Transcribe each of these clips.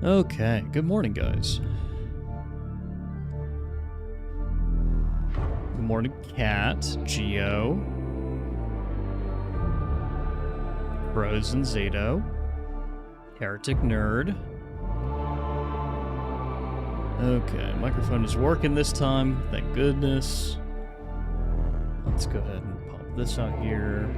Okay, good morning, guys. Good morning, Cat, Geo, Frozen Zato, Heretic Nerd. Okay, microphone is working this time, thank goodness. Let's go ahead and pop this out here.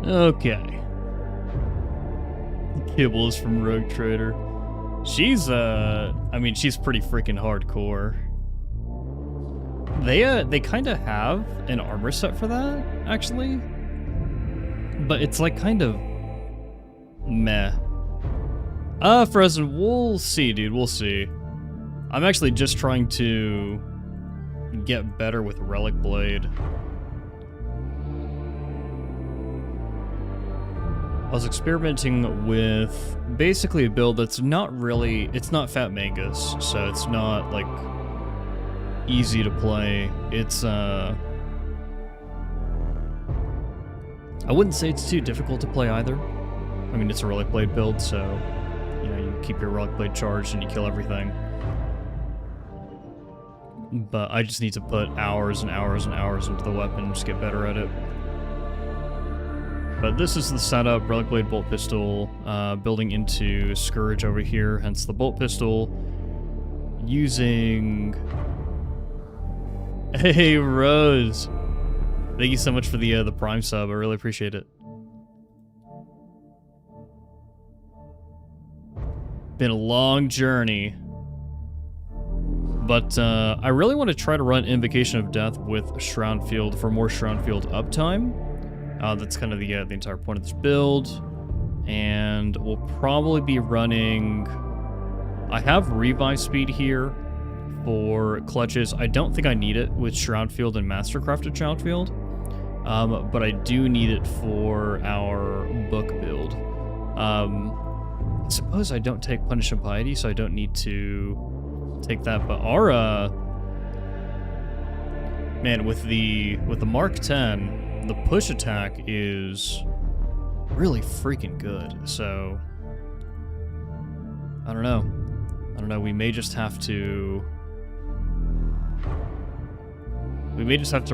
Okay. Kibble is from Rogue Trader. She's, I mean, she's pretty freaking hardcore. They kind of have an armor set for that, actually. But it's like kind of meh. Frozen, we'll see, dude, we'll see. I'm actually just trying to get better with Relic Blade. I was experimenting with basically a build that's not really, it's not Fat Mangus, so it's not like easy to play. It's I wouldn't say it's too difficult to play either. I mean, it's a Relic Blade build, so you know, you keep your Relic Blade charged and you kill everything. But I just need to put hours and hours and hours into the weapon and just get better at it. But this is the setup, Relic Blade Bolt Pistol, building into Scourge over here, hence the Bolt Pistol, using... Hey, Rose! Thank you so much for the Prime sub, I really appreciate it. Been a long journey. But I really want to try to run Invocation of Death with Shroud Field for more Shroud Field uptime. That's kind of the entire point of this build, and we'll probably be running... I have revive speed here for clutches. I don't think I need it with Shroud Field and Mastercrafted Shroud Field, but I do need it for our book build. I suppose I don't take Punish and Piety, so I don't need to take that, but our... man, with the Mark 10... the push attack is really freaking good, so I don't know, we may just have to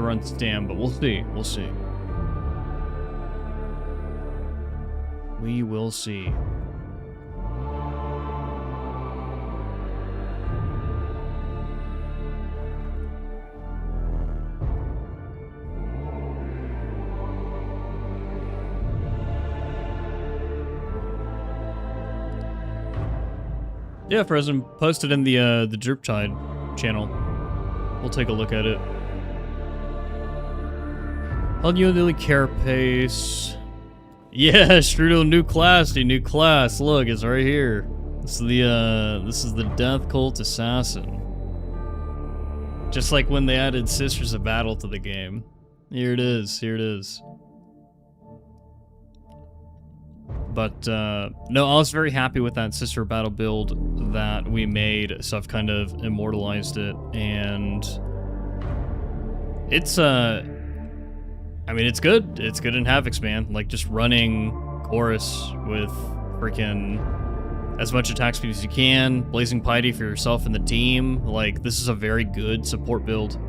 run Stam, but we'll see, we will see. Yeah, Frozen, post it in the Darktide channel. We'll take a look at it. Ununduly Carapace. Yeah, Strudel, new class, dude, new class. Look, it's right here. This is the Death Cult Assassin. Just like when they added Sisters of Battle to the game. Here it is, here it is. But, no, I was very happy with that Sister Battle build that we made, so I've kind of immortalized it, and it's, I mean, it's good. It's good in Havoc's, man. Like, just running Chorus with freaking as much attack speed as you can, Blazing Piety for yourself and the team. Like, this is a very good support build.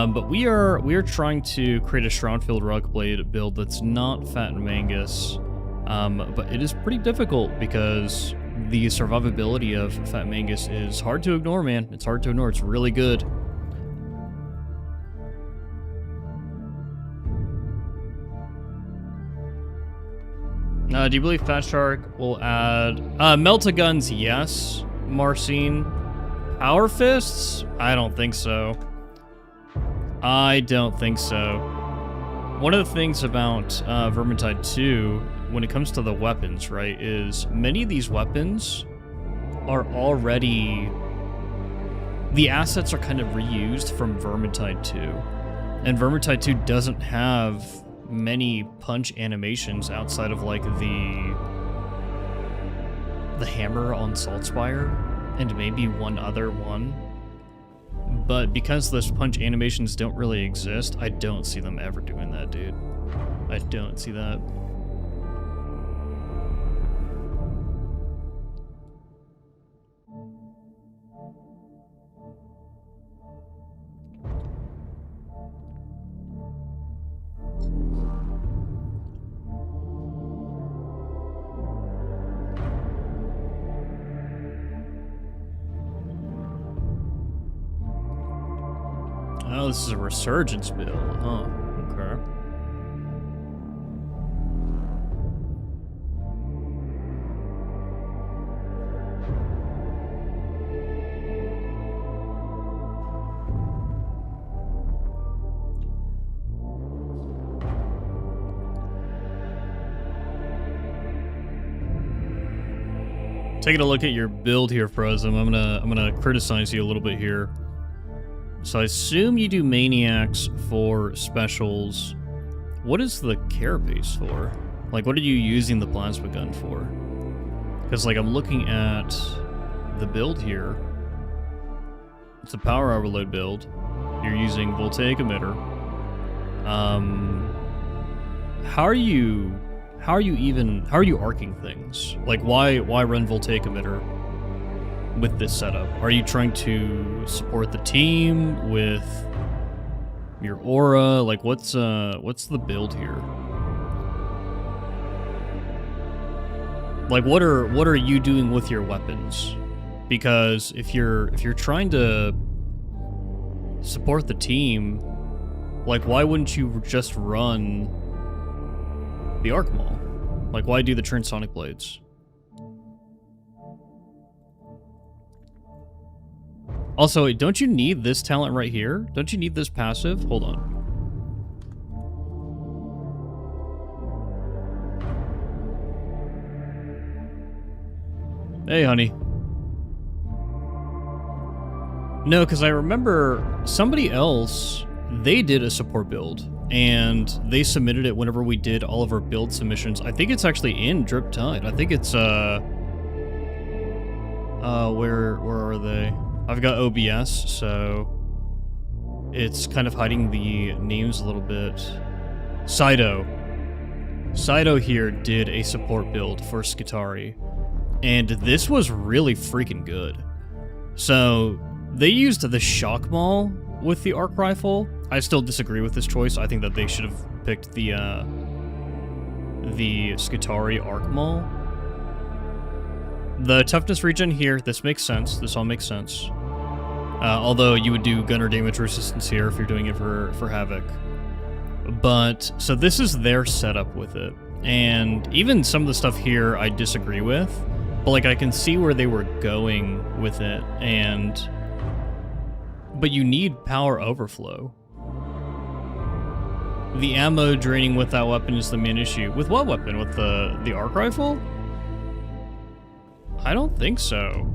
But we are trying to create a Shroudfield Relic Blade build that's not Fat and Mangus, but it is pretty difficult because the survivability of Fat Mangus is hard to ignore, man. It's hard to ignore. It's really good. Do you believe Fat Shark will add... Melt-A-Guns, yes. Marcine. Power Fists? I don't think so. I don't think so. One of the things about Vermintide 2, when it comes to the weapons, right, is many of these weapons are already... The assets are kind of reused from Vermintide 2. And Vermintide 2 doesn't have many punch animations outside of, like, the hammer on Saltspire, and maybe one other one. But because those punch animations don't really exist, I don't see them ever doing that, dude. I don't see that. Oh, this is a resurgence build, huh? Okay. Taking a look at your build here, Prosum. I'm gonna criticize you a little bit here. So I assume you do maniacs for specials. What is the carapace for? Like, what are you using the plasma gun for? Because, like, I'm looking at the build here. It's a power overload build. You're using voltaic emitter. How are you arcing things? Like, why run voltaic emitter with this setup? Are you trying to support the team with your aura? Like, what's the build here? Like, what are you doing with your weapons? Because if you're trying to support the team, like, why wouldn't you just run the arc maul? Like, why do the transonic blades? Also, don't you need this talent right here? Don't you need this passive? Hold on. Hey, honey. No, because I remember somebody else, they did a support build, and they submitted it whenever we did all of our build submissions. I think it's actually in Darktide. I think it's, where are they? I've got OBS, so it's kind of hiding the names a little bit. Saito here did a support build for Skitarii, and this was really freaking good. So they used the shock maul with the arc rifle. I still disagree with this choice. I think that they should have picked the Skitarii arc maul. The toughness regen here, this makes sense. This all makes sense. Although you would do gunner damage resistance here if you're doing it for Havoc. But, so this is their setup with it. And even some of the stuff here I disagree with. But, like, I can see where they were going with it. But you need power overflow. The ammo draining with that weapon is the main issue. With what weapon? With the arc rifle? I don't think so.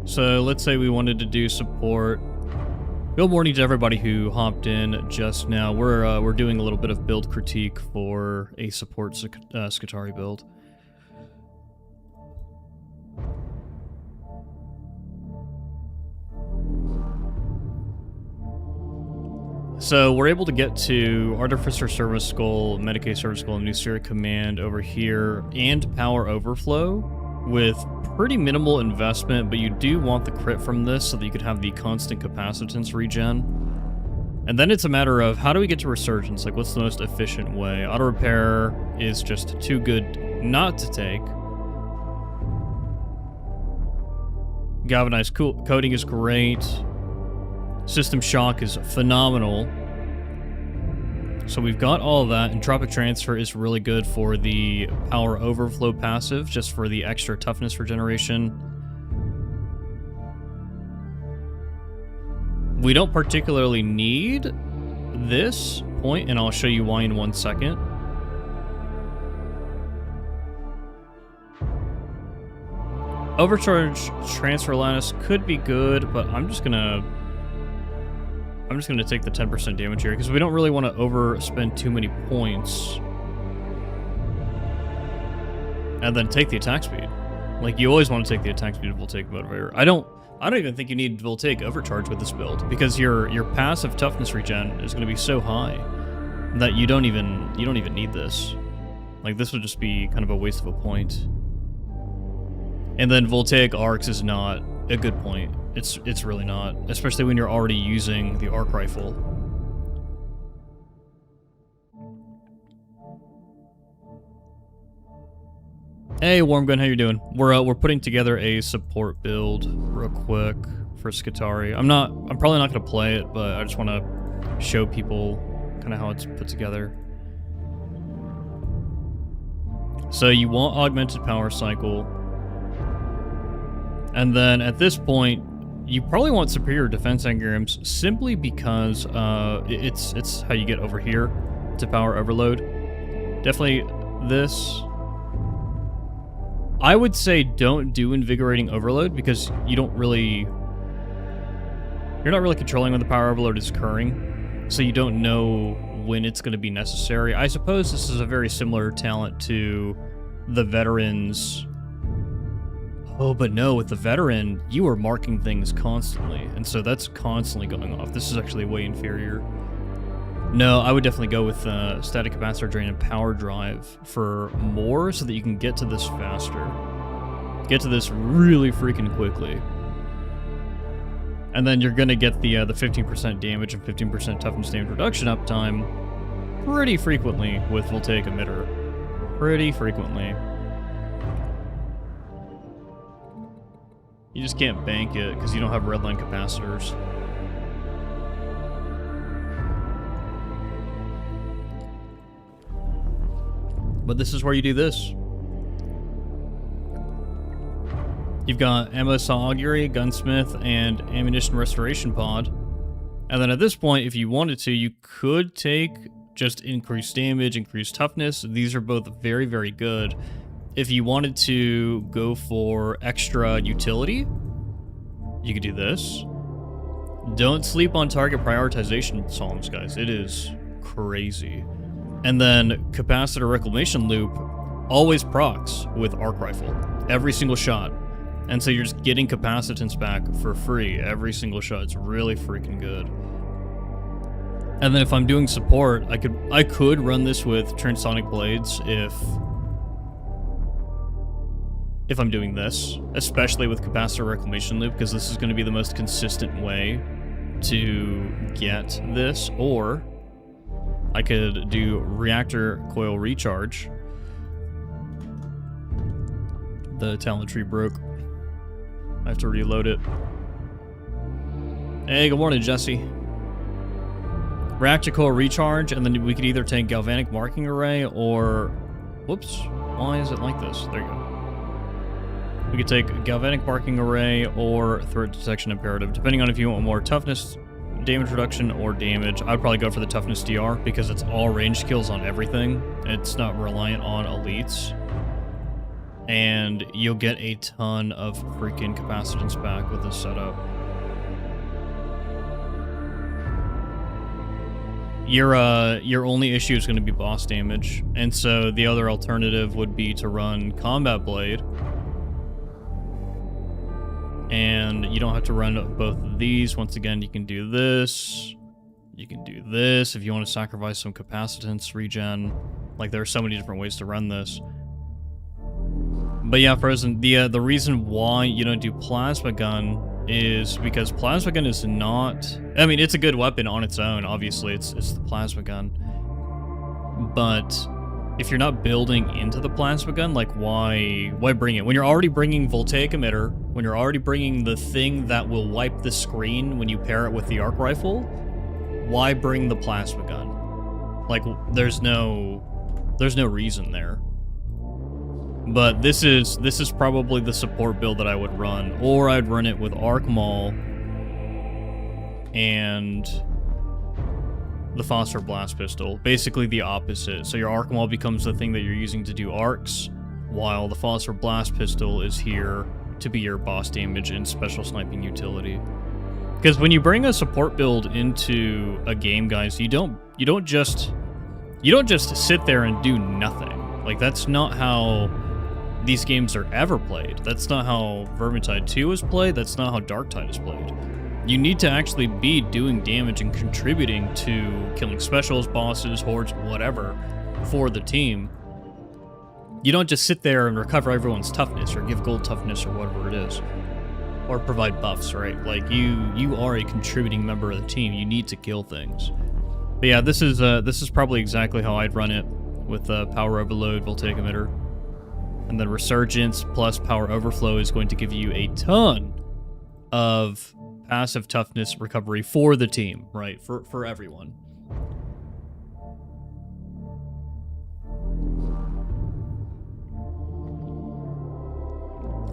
So let's say we wanted to do support. Good morning to everybody who hopped in just now. We're doing a little bit of build critique for a support Skitarii build. So we're able to get to Artificer Service Skull, Medicaid Service Skull, and New Spirit Command over here, and Power Overflow with pretty minimal investment, but you do want the crit from this so that you could have the constant capacitance regen. And then it's a matter of, how do we get to Resurgence? Like, what's the most efficient way? Auto Repair is just too good not to take. Galvanized coating is great. System shock is phenomenal. So we've got all of that, and Tropic Transfer is really good for the power overflow passive, just for the extra toughness regeneration. We don't particularly need this point, and I'll show you why in 1 second. Overcharge Transfer Lattice could be good, but I'm just gonna take the 10% damage here, because we don't really want to overspend too many points. And then take the attack speed. Like, you always want to take the attack speed of Voltaic Motivator. I don't even think you need Voltaic Overcharge with this build, because your passive toughness regen is going to be so high that you don't even need this. Like, this would just be kind of a waste of a point. And then Voltaic Arcs is not a good point. It's really not, especially when you're already using the arc rifle. Hey, Warmgun, how you doing? We're putting together a support build real quick for Skitarii. I'm probably not gonna play it, but I just want to show people kind of how it's put together. So you want augmented power cycle, and then at this point, you probably want superior defense engrams simply because it's how you get over here to power overload. Definitely this. I would say don't do invigorating overload because you're not really controlling when the power overload is occurring, so you don't know when it's going to be necessary. I suppose this is a very similar talent to the veterans. Oh, but no, with the veteran, you are marking things constantly, and so that's constantly going off. This is actually way inferior. No, I would definitely go with static capacitor drain and power drive for more so that you can get to this faster. Get to this really freaking quickly. And then you're going to get the 15% damage and 15% toughness damage reduction uptime pretty frequently with Voltaic Emitter. Pretty frequently. You just can't bank it because you don't have redline capacitors. But this is where you do this. You've got ammo saw augury, gunsmith, and ammunition restoration pod. And then at this point, if you wanted to, you could take just increased damage, increased toughness. These are both very, very good. If you wanted to go for extra utility, you could do this. Don't sleep on target prioritization psalms, guys. It is crazy. And then capacitor reclamation loop always procs with arc rifle. Every single shot. And so you're just getting capacitance back for free every single shot. It's really freaking good. And then if I'm doing support, I could run this with transonic blades if I'm doing this, especially with capacitor reclamation loop, because this is going to be the most consistent way to get this. Or I could do reactor coil recharge. The talent tree broke. I have to reload it. Hey, good morning, Jesse. Reactor coil recharge, and then we could either take galvanic marking array or... Whoops. Why is it like this? There you go. We could take galvanic marking array or threat detection imperative, depending on if you want more toughness, damage reduction, or damage. I'd probably go for the toughness DR because it's all range kills on everything. It's not reliant on elites. And you'll get a ton of freaking capacitance back with this setup. Your only issue is going to be boss damage, and so the other alternative would be to run Combat Blade. And you don't have to run both of these. Once again, you can do this. You can do this if you want to sacrifice some capacitance regen. Like, there are so many different ways to run this. But yeah, Frozen, the reason why you don't do Plasma Gun is because Plasma Gun is not... I mean, it's a good weapon on its own, obviously. It's the Plasma Gun. But if you're not building into the Plasma Gun, like, why bring it? When you're already bringing Voltaic Emitter, when you're already bringing the thing that will wipe the screen when you pair it with the arc rifle, why bring the plasma gun? Like, there's no reason there. But this is probably the support build that I would run, or I'd run it with Arc Maul and the Phosphor Blast Pistol. Basically the opposite. So your Arc Maul becomes the thing that you're using to do arcs, while the Phosphor Blast Pistol is here to be your boss damage and special sniping utility. Because when you bring a support build into a game, guys, you don't just sit there and do nothing. Like, that's not how these games are ever played. That's not how Vermintide 2 is played. That's not how Darktide is played. You need to actually be doing damage and contributing to killing specials, bosses, hordes, whatever, for the team. You don't just sit there and recover everyone's toughness or give gold toughness or whatever it is. Or provide buffs, right? Like, you are a contributing member of the team. You need to kill things. But yeah, this is probably exactly how I'd run it, with Power Overload, Voltaic Emitter. And then Resurgence plus Power Overflow is going to give you a ton of passive toughness recovery for the team, right? For everyone.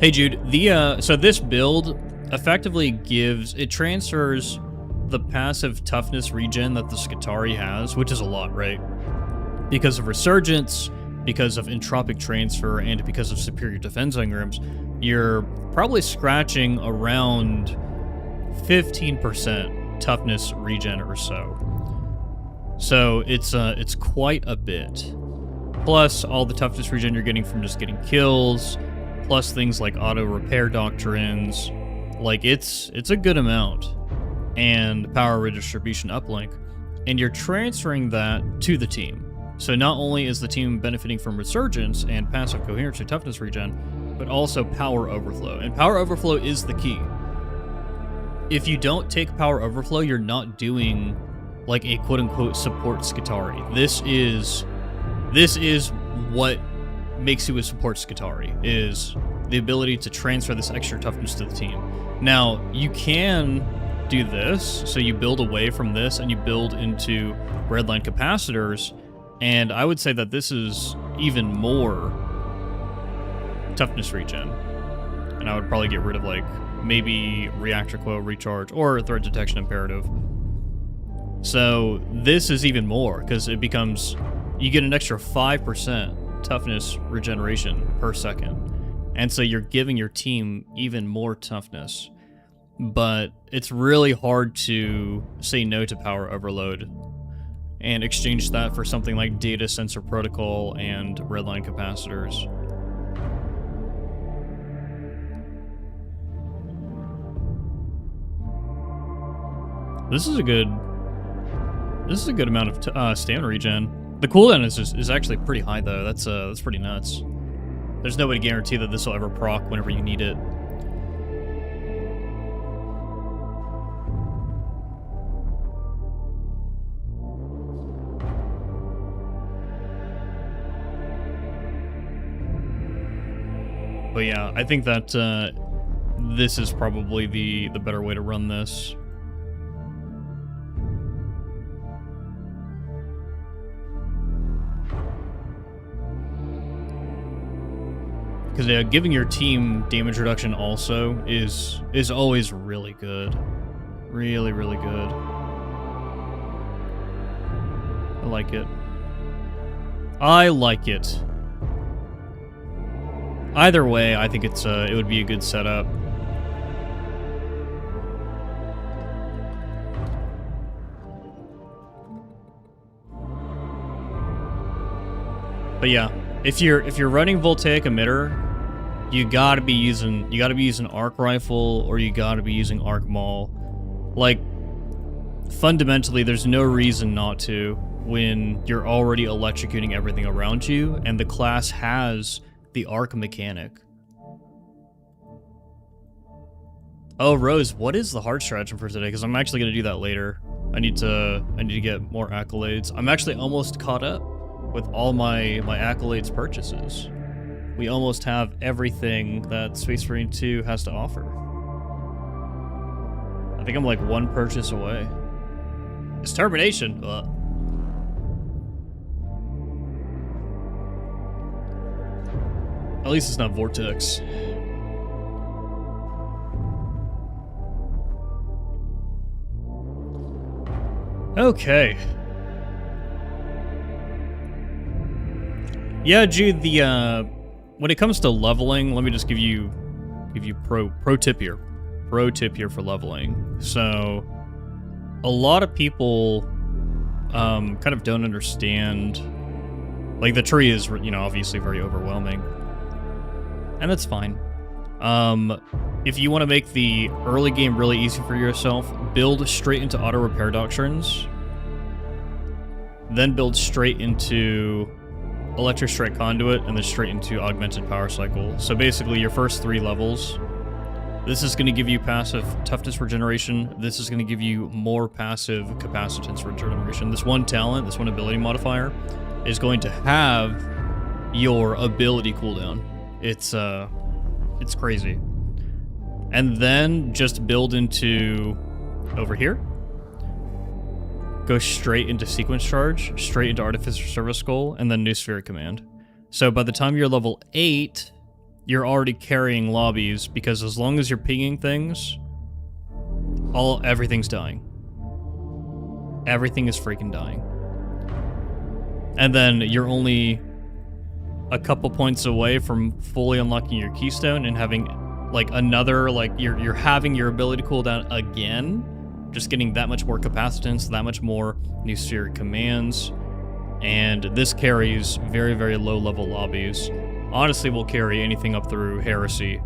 Hey Jude, so this build effectively transfers the passive toughness regen that the Skitarii has, which is a lot, right? Because of Resurgence, because of Entropic Transfer, and because of Superior Defense Engrams, you're probably scratching around 15% toughness regen or so. So it's quite a bit. Plus all the toughness regen you're getting from just getting kills, plus things like auto repair doctrines. Like, it's a good amount. And power redistribution uplink. And you're transferring that to the team. So not only is the team benefiting from Resurgence and passive coherence or toughness regen, but also power overflow. And power overflow is the key. If you don't take power overflow, you're not doing like a quote-unquote support Skitarii. This is what makes you a support Skitarii, is the ability to transfer this extra toughness to the team. Now, you can do this, so you build away from this and you build into redline capacitors, and I would say that this is even more toughness regen. And I would probably get rid of, like, maybe reactor coil recharge or threat detection imperative. So this is even more, because it becomes, you get an extra 5% toughness regeneration per second. And so you're giving your team even more toughness. But it's really hard to say no to power overload and exchange that for something like data sensor protocol and redline capacitors. This is a good amount of stamina regen. The cooldown is actually pretty high though. That's pretty nuts. There's no way to guarantee that this will ever proc whenever you need it. But yeah, I think that this is probably the better way to run this. Because yeah, giving your team damage reduction also is always really good. Really, really good. I like it. I like it. Either way, I think it would be a good setup. But yeah, if you're running Voltaic Emitter, you gotta be using Arc Rifle, or you gotta be using Arc Maul. Like, fundamentally, there's no reason not to when you're already electrocuting everything around you, and the class has the arc mechanic. Oh, Rose, what is the hard stratagem for today? Because I'm actually going to do that later. I need to get more accolades. I'm actually almost caught up with all my accolades purchases. We almost have everything that Space Marine 2 has to offer. I think I'm like one purchase away. It's Termination. At least it's not Vortex. Okay. Yeah, Jude, when it comes to leveling, let me just give you pro tip here. Pro tip here for leveling. So a lot of people kind of don't understand, like, the tree is, you know, obviously very overwhelming. And that's fine. If you want to make the early game really easy for yourself, build straight into auto repair doctrines, then build straight into electric strike conduit, and then straight into augmented power cycle. So basically your first 3 levels, this is going to give you passive toughness regeneration. This is going to give you more passive capacitance regeneration. This one talent, this one ability modifier, is going to have your ability cooldown. It's crazy. And then just build into over here. Go straight into sequence charge, straight into Artificer Service Skull, and then New Spheric Command. So by the time you're level 8, you're already carrying lobbies, because as long as you're pinging things, everything's dying. Everything is freaking dying. And then you're only a couple points away from fully unlocking your keystone and having like another, like you're having your ability cooldown again, just getting that much more capacitance, that much more new spheric commands, and this carries very, very low level lobbies. Honestly, will carry anything up through Heresy,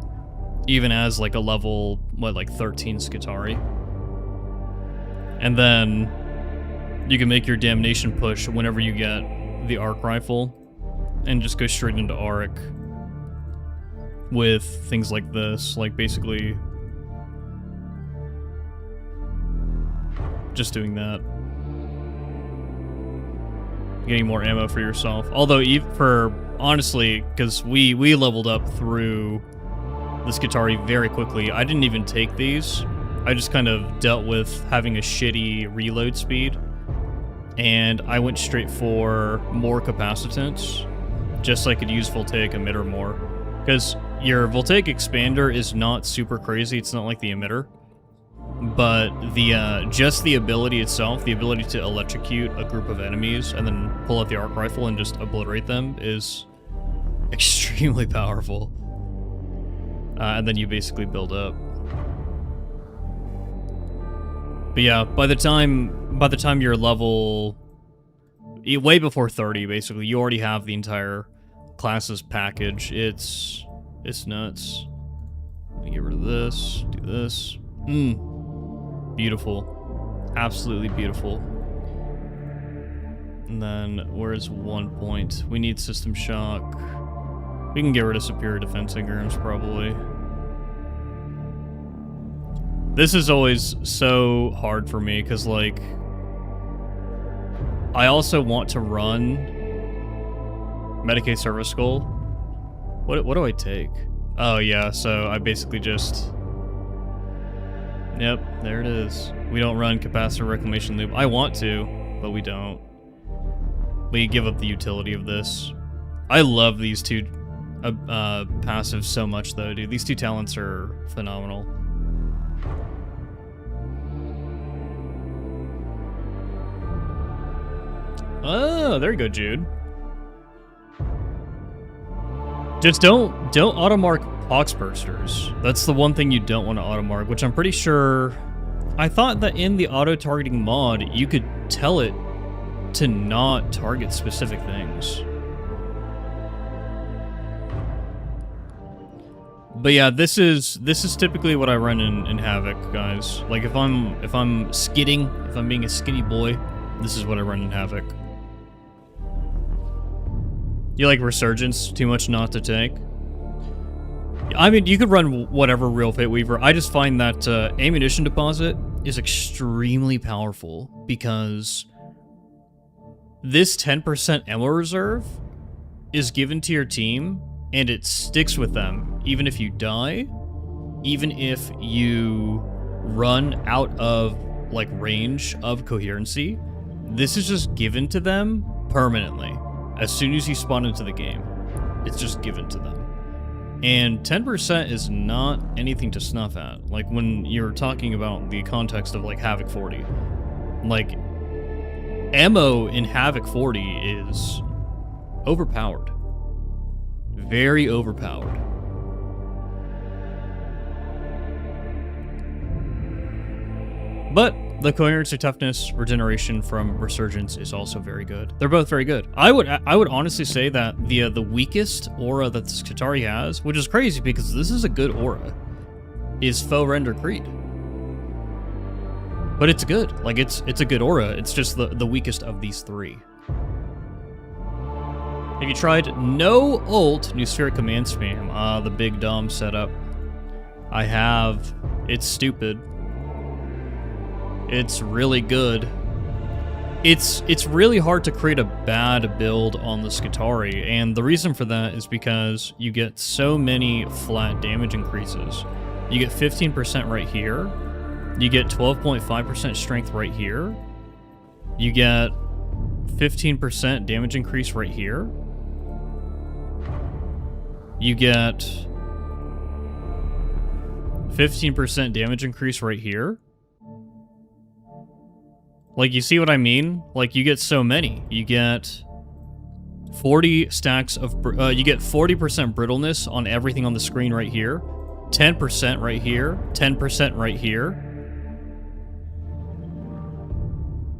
even as like a level, what, like 13 Skitarii. And then you can make your damnation push whenever you get the arc rifle, and just go straight into Auric with things like this, like basically just doing that. Getting more ammo for yourself. Although, honestly, because we leveled up through the Skitarii very quickly, I didn't even take these. I just kind of dealt with having a shitty reload speed, and I went straight for more capacitance, just so I could use Voltaic Emitter more. Because your Voltaic Expander is not super crazy, it's not like the Emitter, but just the ability itself, the ability to electrocute a group of enemies and then pull out the arc rifle and just obliterate them is extremely powerful. And then you basically build up. But yeah, by the time you're level way before 30, basically, you already have the entire classes package. It's nuts. Let me get rid of this, do this. Beautiful. Absolutely beautiful. And then, where's 1 point? We need System Shock. We can get rid of Superior Defense Ingrams, probably. This is always so hard for me, because, like, I also want to run Medicaid Service Skull. What do I take? Oh, yeah, so I basically just... Yep, there it is. We don't run Capacitor Reclamation Loop. I want to, but we don't. We give up the utility of this. I love these two passives so much, though, dude. These two talents are phenomenal. Oh, there you go, Jude. Just don't automark Poxbursters. That's the one thing you don't want to automark, which I'm pretty sure... I thought that in the auto-targeting mod, you could tell it to not target specific things. But yeah, this is typically what I run in Havoc, guys. Like if I'm skidding, if I'm being a skinny boy, this is what I run in Havoc. You like Resurgence too much not to take? I mean, you could run whatever Real Fate Weaver. I just find that Ammunition Deposit is extremely powerful because this 10% ammo reserve is given to your team and it sticks with them, even if you die, even if you run out of, like, range of coherency. This is just given to them permanently. As soon as you spawn into the game, it's just given to them. And 10% is not anything to snuff at. Like, when you're talking about the context of, like, Havoc 40, like, ammo in Havoc 40 is overpowered. Very overpowered. But the coherency, toughness, regeneration from Resurgence is also very good. They're both very good. I would honestly say that the weakest aura that the Skitarii has, which is crazy because this is a good aura, is Foe Render Creed. But it's good. Like, it's a good aura. It's just the weakest of these three. Have you tried no ult new Spheric Command Spam? The big Dom setup. I have. It's stupid. It's really good. It's really hard to create a bad build on the Skitarii, and the reason for that is because you get so many flat damage increases. You get 15% right here. You get 12.5% strength right here. You get 15% damage increase right here. You get 15% damage increase right here. Like, you see what I mean? Like, you get so many. You get 40 stacks of... you get 40% brittleness on everything on the screen right here. 10% right here. 10% right here.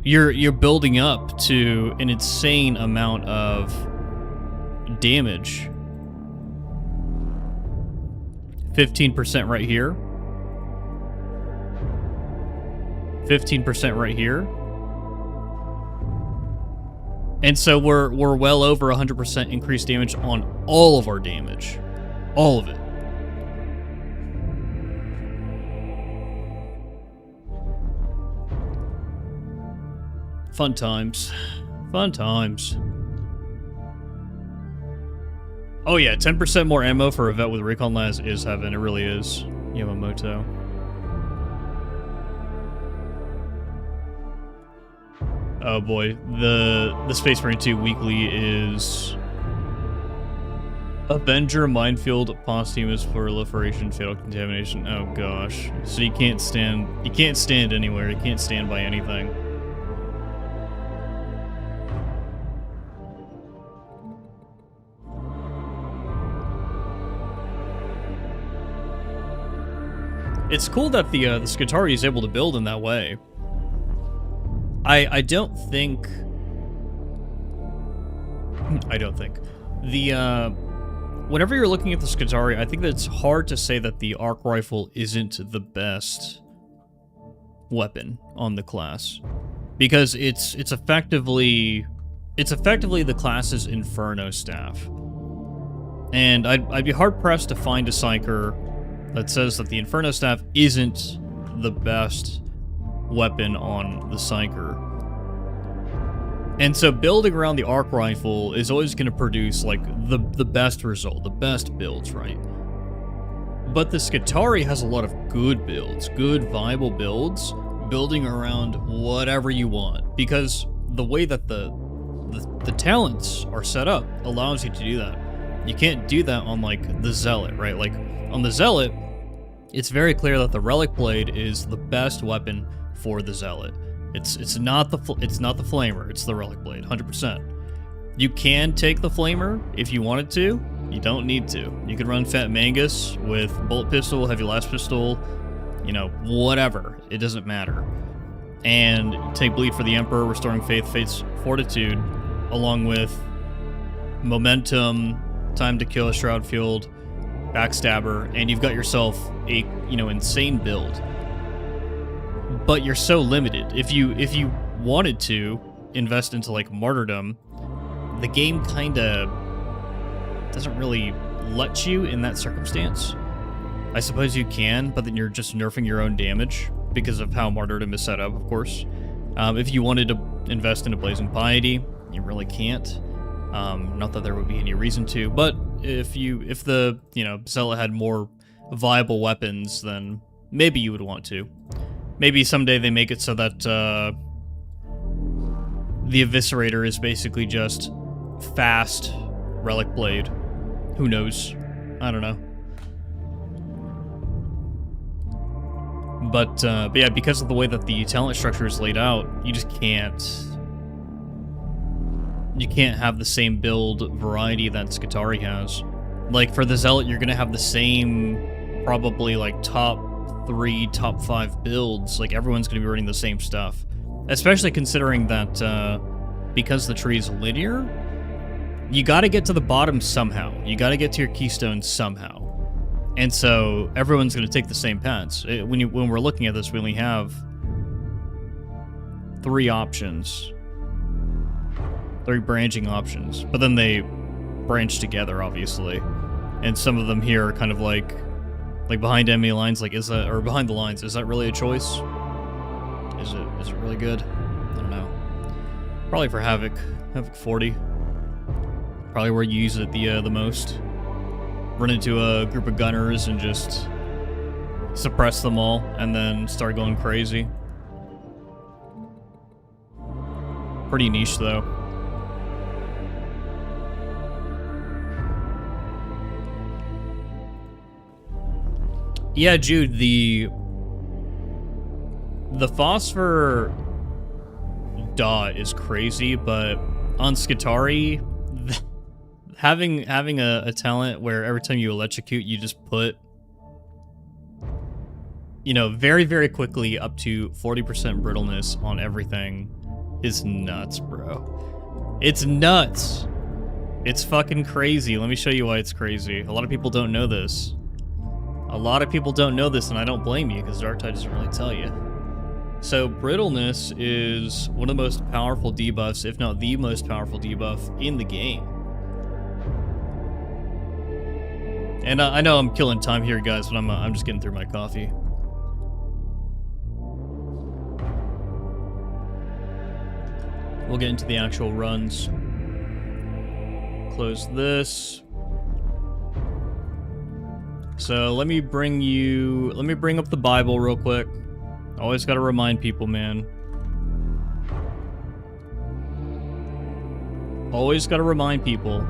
You're building up to an insane amount of damage. 15% right here. 15% right here. And so we're well over 100% increased damage on all of our damage. All of it. Fun times. Fun times. Oh yeah, 10% more ammo for a vet with Recon Las is heaven. It really is. Yamamoto. Oh boy, the Space Marine 2 weekly is Avenger, Minefield, Posthumous, Proliferation, Fatal Contamination. Oh gosh. So you can't stand anywhere, you can't stand by anything. It's cool that the Skitarii is able to build in that way. I don't think the whenever you're looking at the Skitarii, I think that it's hard to say that the arc rifle isn't the best weapon on the class, because it's effectively the class's Inferno staff, and I'd be hard pressed to find a psyker that says that the Inferno staff isn't the best weapon on the psyker. And so building around the arc rifle is always going to produce like the best result, the best builds, right? But the Skitarii has a lot of good builds, good viable builds, building around whatever you want, because the way that the talents are set up allows you to do that. You can't do that on like the Zealot, right? Like on the Zealot, it's very clear that the Relic Blade is the best weapon for the Zealot. It's not the Flamer, it's the Relic Blade, 100%. You can take the Flamer if you wanted to. You don't need to. You could run Fat Mangus with Bullet Pistol, Heavy Last Pistol, you know, whatever. It doesn't matter. And take Bleed for the Emperor, Restoring Faith, Fate's Fortitude, along with Momentum, Time to Kill, Shroud Field, Backstabber, and you've got yourself a, insane build. But you're so limited. If you wanted to invest into like Martyrdom, the game kinda doesn't really let you in that circumstance. I suppose you can, but then you're just nerfing your own damage because of how Martyrdom is set up, of course. If you wanted to invest into Blazing Piety, you really can't. Not that there would be any reason to, but if the, you know, Zealot had more viable weapons, then maybe you would want to. Maybe someday they make it so that the Eviscerator is basically just fast Relic Blade. Who knows? I don't know. But yeah, because of the way that the talent structure is laid out, you just can't... You can't have the same build variety that Skitarii has. Like, for the Zealot, you're gonna have the same, probably, like, top 3, top 5 builds. Like, everyone's gonna be running the same stuff. Especially considering that, because the tree is linear, you gotta get to the bottom somehow. You gotta get to your keystone somehow. And so, everyone's gonna take the same paths. When we're looking at this, we only have 3 options. 3 branching options, but then they branch together, obviously. And some of them here are kind of like behind enemy lines, like, is that, or behind the lines, is that really a choice? Is it really good? I don't know. Probably for Havoc 40. Probably where you use it the most. Run into a group of gunners and just suppress them all, and then start going crazy. Pretty niche, though. Yeah, Jude, the phosphor dot is crazy, but on Skitarii, having a talent where every time you electrocute, you just put, you know, very, very quickly up to 40% brittleness on everything is nuts, bro. It's nuts. It's fucking crazy. Let me show you why it's crazy. A lot of people don't know this. A lot of people don't know this, and I don't blame you, because Darktide doesn't really tell you. So, brittleness is one of the most powerful debuffs, if not the most powerful debuff in the game. And I know I'm killing time here, guys, but I'm just getting through my coffee. We'll get into the actual runs. Close this. So let me bring up the Bible real quick. Always gotta remind people, man. Always gotta remind people.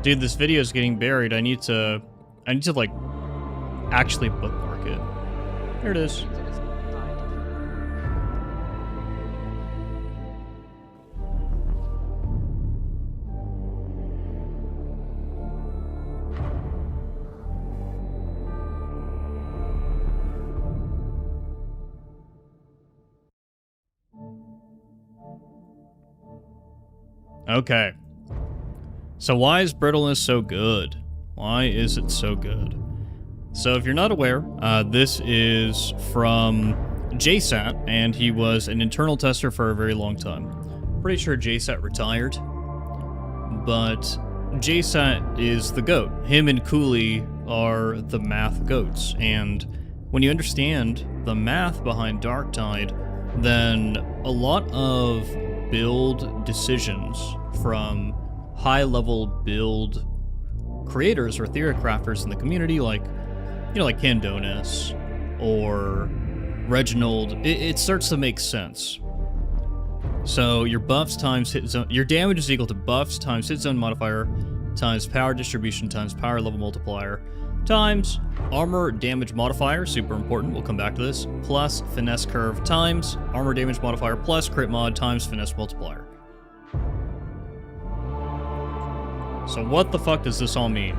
Dude, this video is getting buried. I need to like actually bookmark it. There it is. Okay. So why is brittleness so good? Why is it so good? So if you're not aware, this is from JSAT, and he was an internal tester for a very long time. Pretty sure JSAT retired, but JSAT is the GOAT. Him and Cooley are the math goats, and when you understand the math behind Darktide, then a lot of build decisions from high-level build creators or theory crafters in the community, like, you know, like Candonis or Reginald, it starts to make sense. So your buffs times hit zone, your damage is equal to buffs times hit zone modifier times power distribution times power level multiplier times armor damage modifier, super important, we'll come back to this, plus finesse curve times armor damage modifier plus crit mod times finesse multiplier. So what the fuck does this all mean?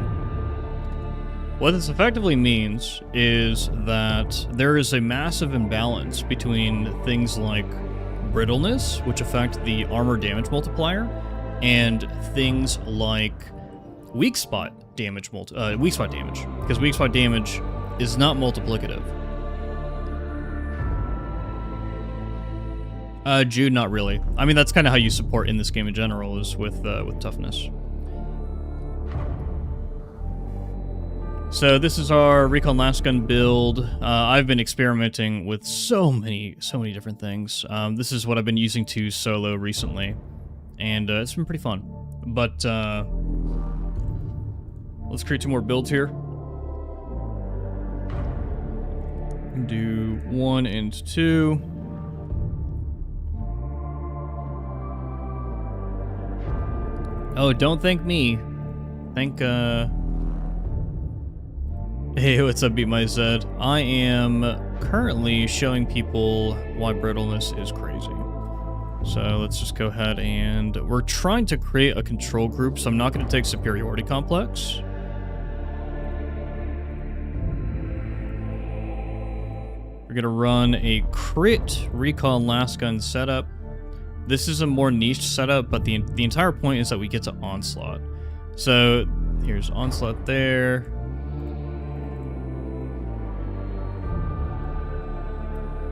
What this effectively means is that there is a massive imbalance between things like brittleness, which affect the armor damage multiplier, and things like weak spot damage, because weak spot damage is not multiplicative. Jude, not really. I mean, that's kind of how you support in this game in general, is with toughness. So this is our Recon Last Gun build. I've been experimenting with so many different things. This is what I've been using to solo recently, and it's been pretty fun. But let's create 2 more builds here. Do 1 and 2. Oh, don't thank me. Thank, Hey, what's up, Beat My Zed? I am currently showing people why brittleness is crazy. So let's just go ahead and... We're trying to create a control group, so I'm not going to take superiority complex. We're going to run a crit recon last gun setup. This is a more niche setup, but the entire point is that we get to onslaught. So here's onslaught there.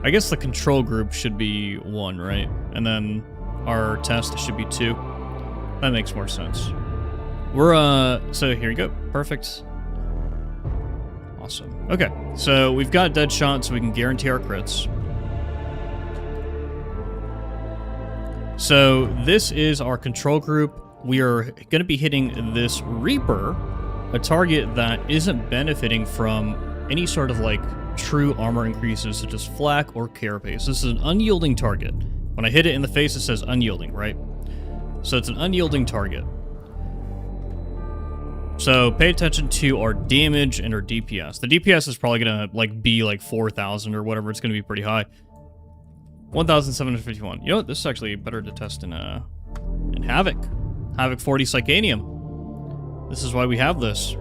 I guess the control group should be 1, right? And then our test should be 2. That makes more sense. We're, so here you go. Perfect. Awesome. Okay, so we've got dead shot, so we can guarantee our crits. So this is our control group. We are going to be hitting this Reaper, a target that isn't benefiting from any sort of, like, true armor increases such as flak or carapace. This is an unyielding target. When I hit it in the face, it says unyielding, right? So it's an unyielding target. So pay attention to our damage and our DPS. The DPS is probably gonna be like 4,000 or whatever. It's gonna be pretty high. 1,751. You know what? This is actually better to test in Havoc. Havoc 40 Psychanium. This is why we have this.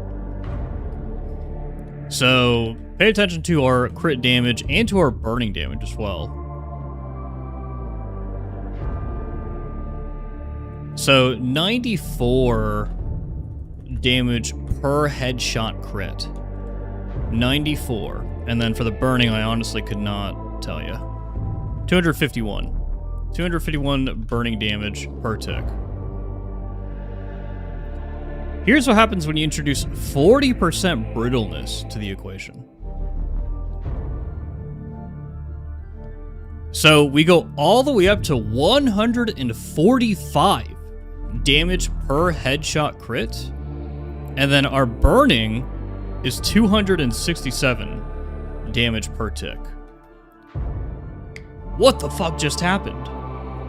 So pay attention to our crit damage and to our burning damage as well. So 94 damage per headshot crit. 94. And then for the burning, I honestly could not tell you. 251. 251 burning damage per tick. Here's what happens when you introduce 40% brittleness to the equation. So we go all the way up to 145 damage per headshot crit, and then our burning is 267 damage per tick. What the fuck just happened?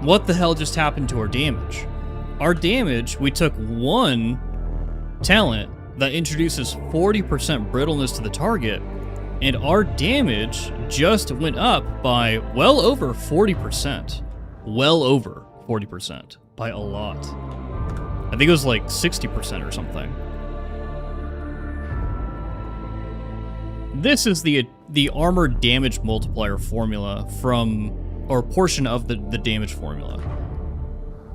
What the hell just happened to our damage? Our damage, we took one talent that introduces 40% brittleness to the target, and our damage just went up by well over 40%. Well over 40%. By a lot. I think it was like 60% or something. This is the armor damage multiplier formula from, or portion of the damage formula.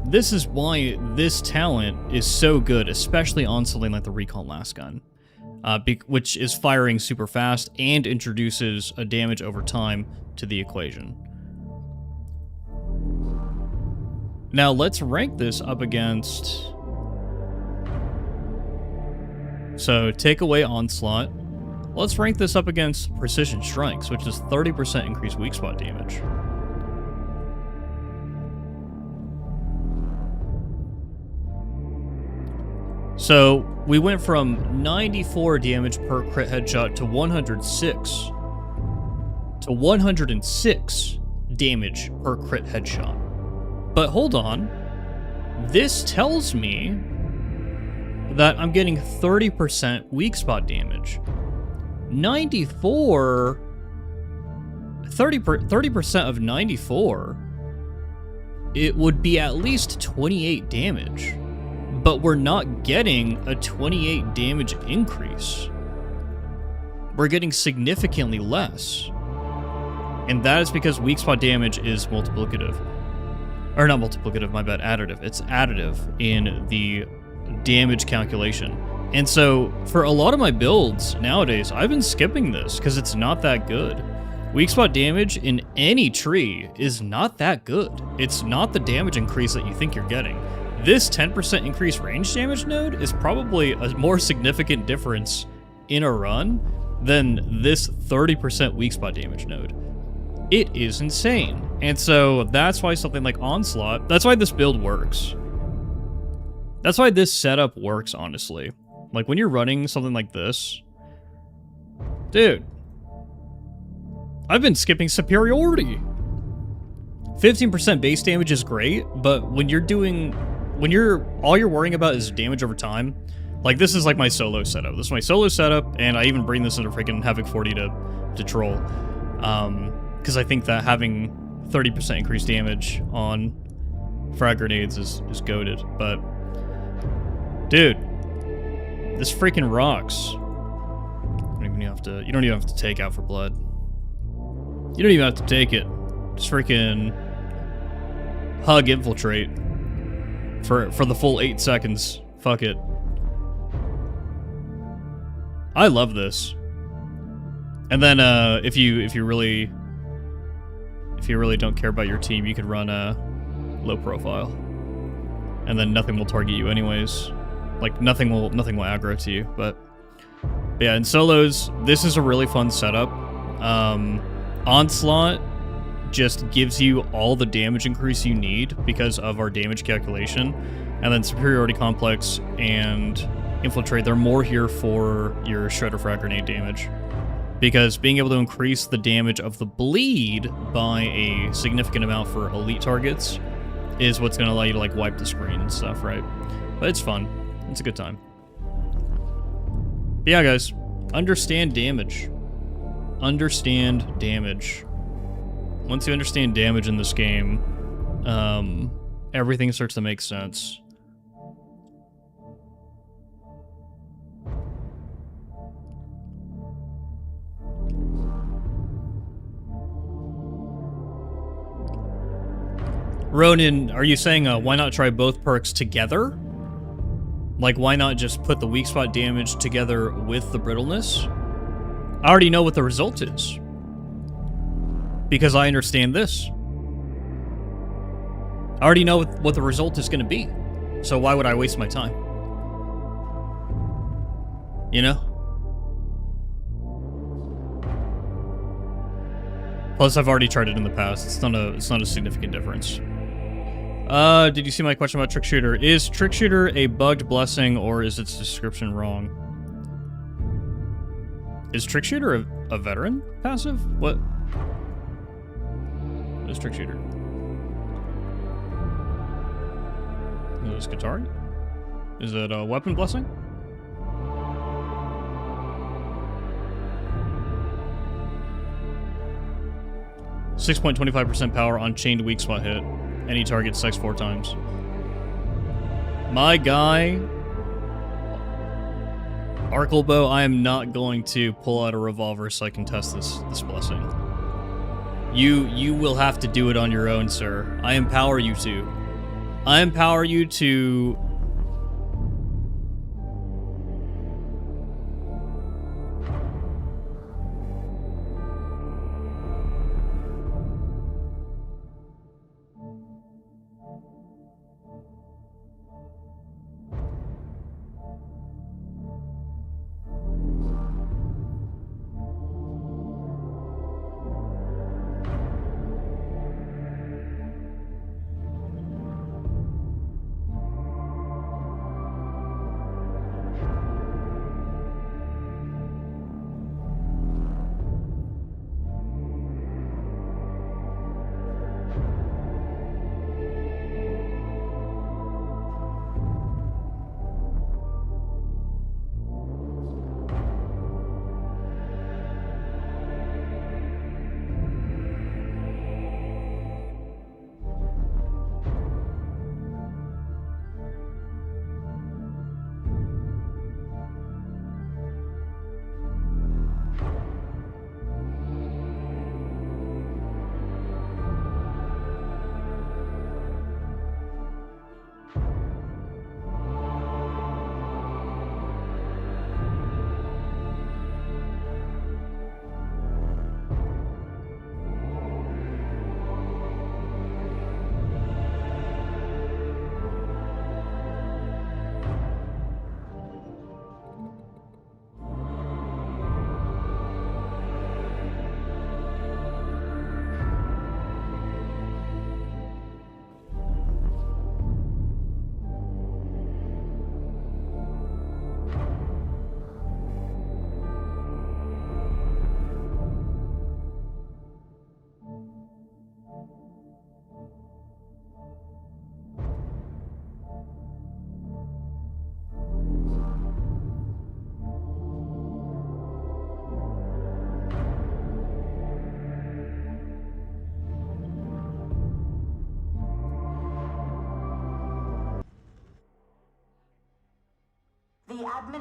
This is why this talent is so good, especially on something like the Recon Last Gun, which is firing super fast and introduces a damage over time to the equation. Now let's rank this up against... So take away Onslaught. Let's rank this up against Precision Strikes, which is 30% increased weak spot damage. So we went from 94 damage per crit headshot to 106 to 106 damage per crit headshot. But hold on, this tells me that I'm getting 30% weak spot damage. 94, 30% of 94, it would be at least 28 damage. But we're not getting a 28 damage increase. We're getting significantly less. And that is because weak spot damage is multiplicative. Or not multiplicative, my bad, additive. It's additive in the damage calculation. And so, for a lot of my builds nowadays, I've been skipping this because it's not that good. Weak spot damage in any tree is not that good. It's not the damage increase that you think you're getting. This 10% increased range damage node is probably a more significant difference in a run than this 30% weak spot damage node. It is insane. And so that's why something like Onslaught, that's why this build works. That's why this setup works, honestly. Like, when you're running something like this, dude, I've been skipping superiority. 15% base damage is great, but when all you're worrying about is damage over time, like, this is like my solo setup. This is my solo setup, and I even bring this into freaking Havoc 40 to troll. Because I think that having 30% increased damage on frag grenades is goated. But, dude, this freaking rocks. You don't even have to take out for blood. You don't even have to take it. Just freaking hug infiltrate for the full 8 seconds. Fuck it. I love this. And then if you really don't care about your team, you could run a low profile, and then nothing will target you anyways. Like, nothing will aggro to you. But yeah, in solos, this is a really fun setup. Onslaught just gives you all the damage increase you need because of our damage calculation, and then Superiority Complex and Infiltrate, they're more here for your Shredder Frag Grenade damage. Because being able to increase the damage of the bleed by a significant amount for elite targets is what's going to allow you to, like, wipe the screen and stuff, right? But it's fun. It's a good time. But yeah, guys, understand damage. Understand damage. Once you understand damage in this game, everything starts to make sense. Ronin, are you saying why not try both perks together? Like, why not just put the weak spot damage together with the brittleness? I already know what the result is. Because I understand this. I already know what the result is going to be. So why would I waste my time? You know? Plus, I've already tried it in the past. It's not a significant difference. Did you see my question about Trick Shooter? Is Trick Shooter a bugged blessing, or is its description wrong? Is Trick Shooter a veteran passive? What is Trick Shooter? Is it Katari? Is it a weapon blessing? .25% power on chained weak spot hit. Any target sex 4 times. My guy, Arklebow, I am not going to pull out a revolver so I can test this blessing. You will have to do it on your own, sir. I empower you to. I empower you to...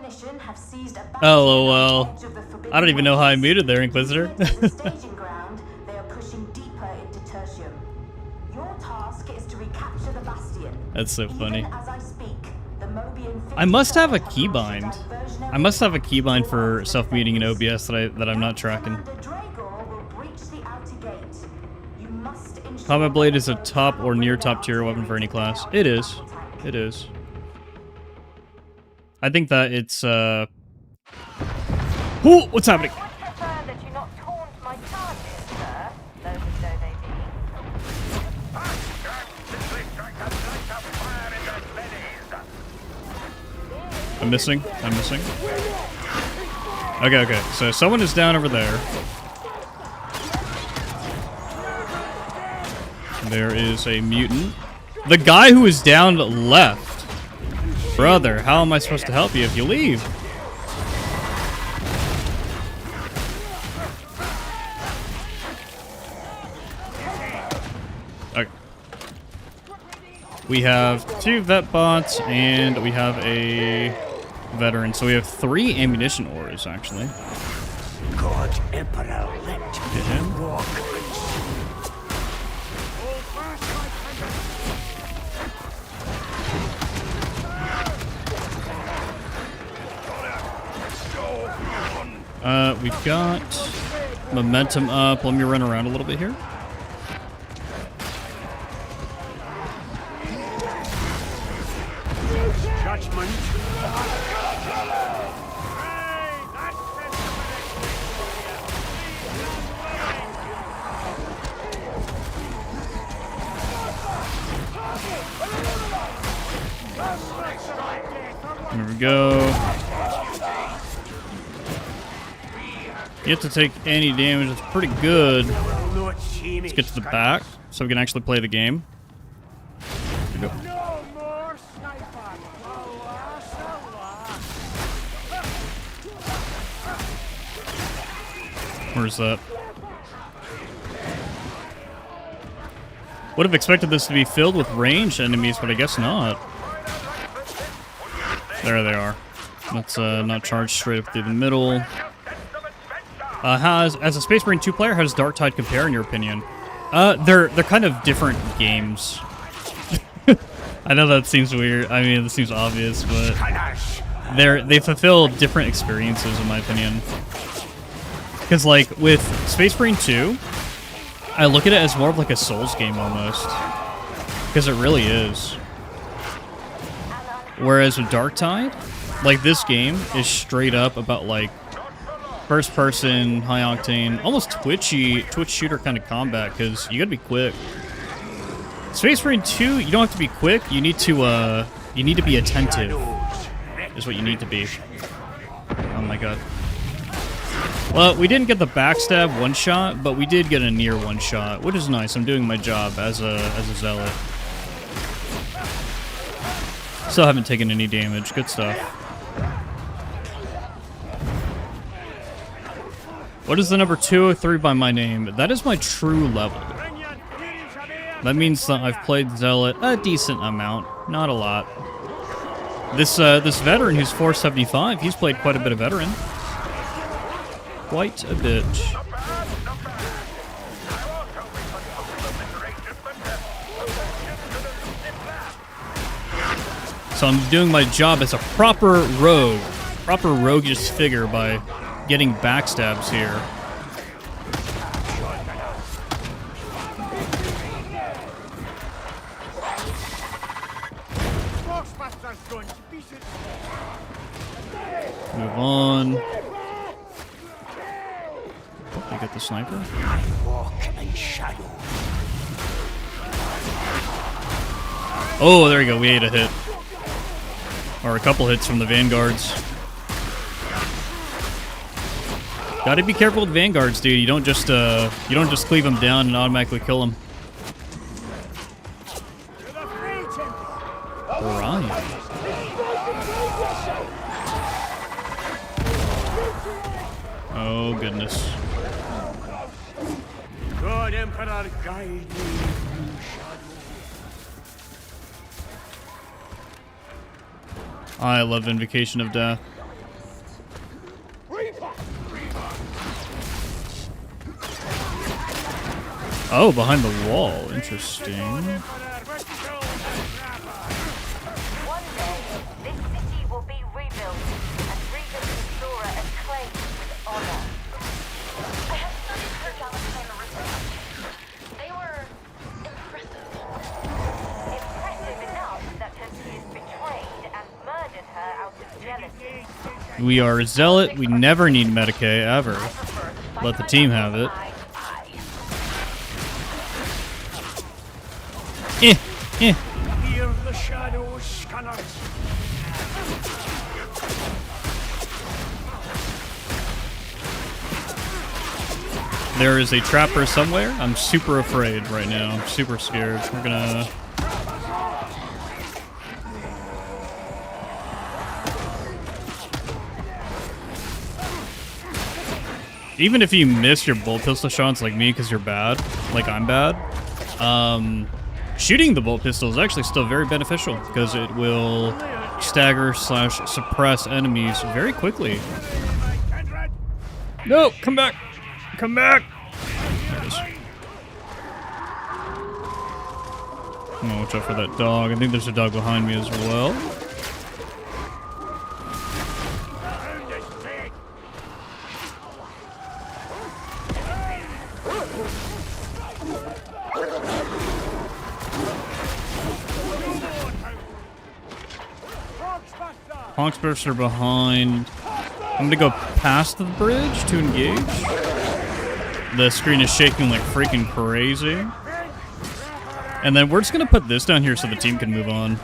ammunition have seized a Oh, well. I don't even know how I muted there, Inquisitor. staging ground, they are pushing deeper into Tertium. Your task is to recapture the Bastion. That's so funny. Even as I speak, the Mobian I must have a keybind. I must have a keybind for self-muting in OBS that I'm not tracking. Combat Blade is a top or near top tier weapon for any class. It is. It is. I think that it's Ooh, what's happening? I'm missing. I'm missing. Okay, okay. So someone is down over there. There is a mutant. The guy who is down left. Brother, how am I supposed to help you if you leave? Okay. We have 2 vet bots and we have a veteran. So we have 3 ammunition ores, actually. God Emperor, let him walk. We've got momentum up. Let me run around a little bit here. Judgment. There we go. You have to take any damage. It's pretty good. Let's get to the back so we can actually play the game. Here we go. Where's that? Would have expected this to be filled with ranged enemies, but I guess not. There they are. Let's not charge straight up through the middle. As a Space Marine 2 player, how does Darktide compare in your opinion? They're kind of different games. I know that seems weird. I mean, this seems obvious, but they fulfill different experiences in my opinion. Because like with Space Marine 2, I look at it as more of like a Souls game almost. Because it really is. Whereas with Darktide, like this game is straight up about like first person, high octane, almost Twitch shooter kind of combat because you gotta be quick. Space Marine 2, you don't have to be quick, you need to be attentive. Is what you need to be. Oh my god. Well, we didn't get the backstab one shot, but we did get a near one shot, which is nice. I'm doing my job as a zealot. Still haven't taken any damage. Good stuff. What is the number 203 by my name? That is my true level. That means that I've played Zealot a decent amount. Not a lot. This veteran who's 475, he's played quite a bit of veteran. Quite a bit. So I'm doing my job as a proper rogue. Proper roguish figure by getting backstabs here. Move on. Oh, they got the sniper. Oh, there we go. We ate a hit. Or a couple hits from the vanguards. Gotta be careful with vanguards, dude. You don't just cleave them down and automatically kill them. Right. Oh goodness. God Emperor, guide me. I love Invocation of Death. Oh, behind the wall. Interesting. One day, this city will be rebuilt, and Regent Sora acclaimed with honor. I have studied her Galactine research. They were impressive. Impressive enough that her tears betrayed and murdered her out of jealousy. We are a zealot. We never need Medicaid ever. Let the team have it. Hear the shadows, scanners. There is a trapper somewhere. I'm super afraid right now. I'm super scared. We're gonna... Even if you miss your bolt pistol shots like me because you're bad, like I'm bad, shooting the bolt pistol is actually still very beneficial because it will stagger / suppress enemies very quickly. No, come back! Come back! There it is. I'm gonna watch out for that dog. I think there's a dog behind me as well. Hawksbursts are behind. I'm gonna go past the bridge to engage. The screen is shaking like freaking crazy. And then we're just gonna put this down here so the team can move on.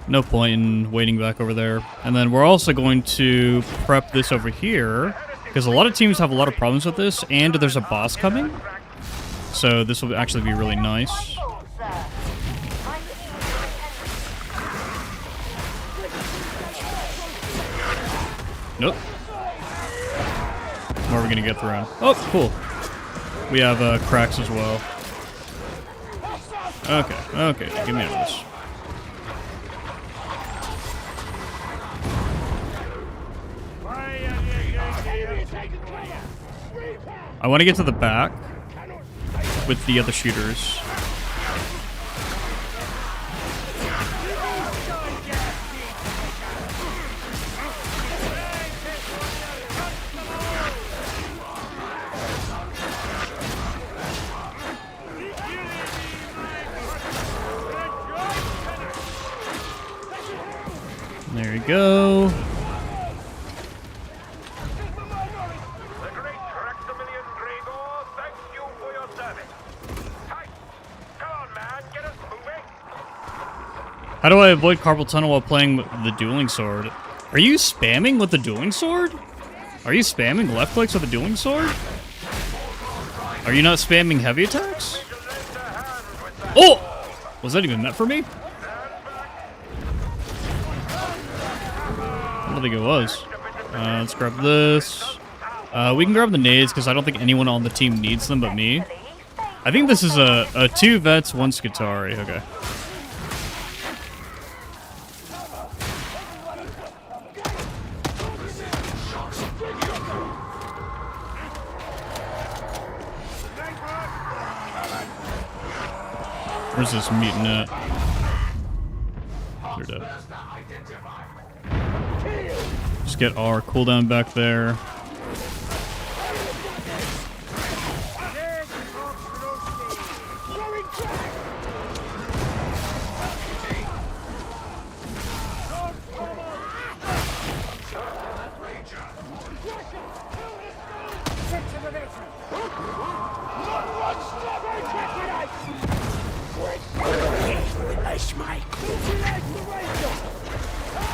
No point in waiting back over there. And then we're also going to prep this over here because a lot of teams have a lot of problems with this, and there's a boss coming. So this will actually be really nice. Nope. Or are we gonna get through? Oh, cool. We have cracks as well. Okay, okay, give me out of this. I want to get to the back with the other shooters. There you go. How do I avoid carpal tunnel while playing with the dueling sword? Are you spamming with the dueling sword? Are you spamming left clicks with the dueling sword? Are you not spamming heavy attacks? Oh! Was that even meant for me? I don't think it was. Let's grab this. We can grab the nades because I don't think anyone on the team needs them but me. I think this is a 2 vets, 1 Skitari. Okay. Where's this mutant at? They're dead. Just get our cooldown back there.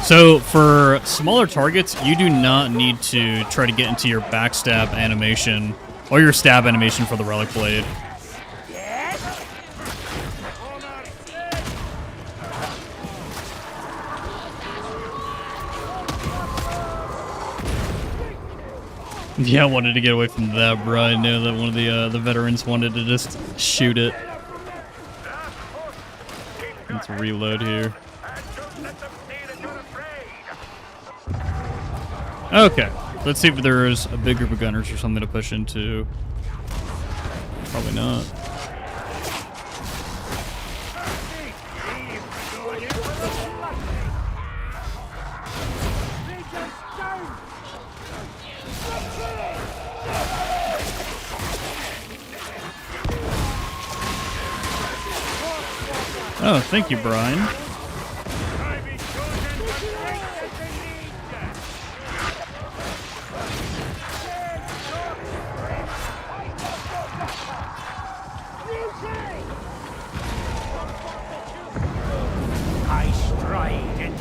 So for smaller targets, you do not need to try to get into your backstab animation or your stab animation for the relic blade. Yeah, I wanted to get away from that, bro. I know that one of the veterans wanted to just shoot it. Let's reload here. Okay, let's see if there's a big group of gunners or something to push into. Probably not. Oh, thank you, Brian. I stride in.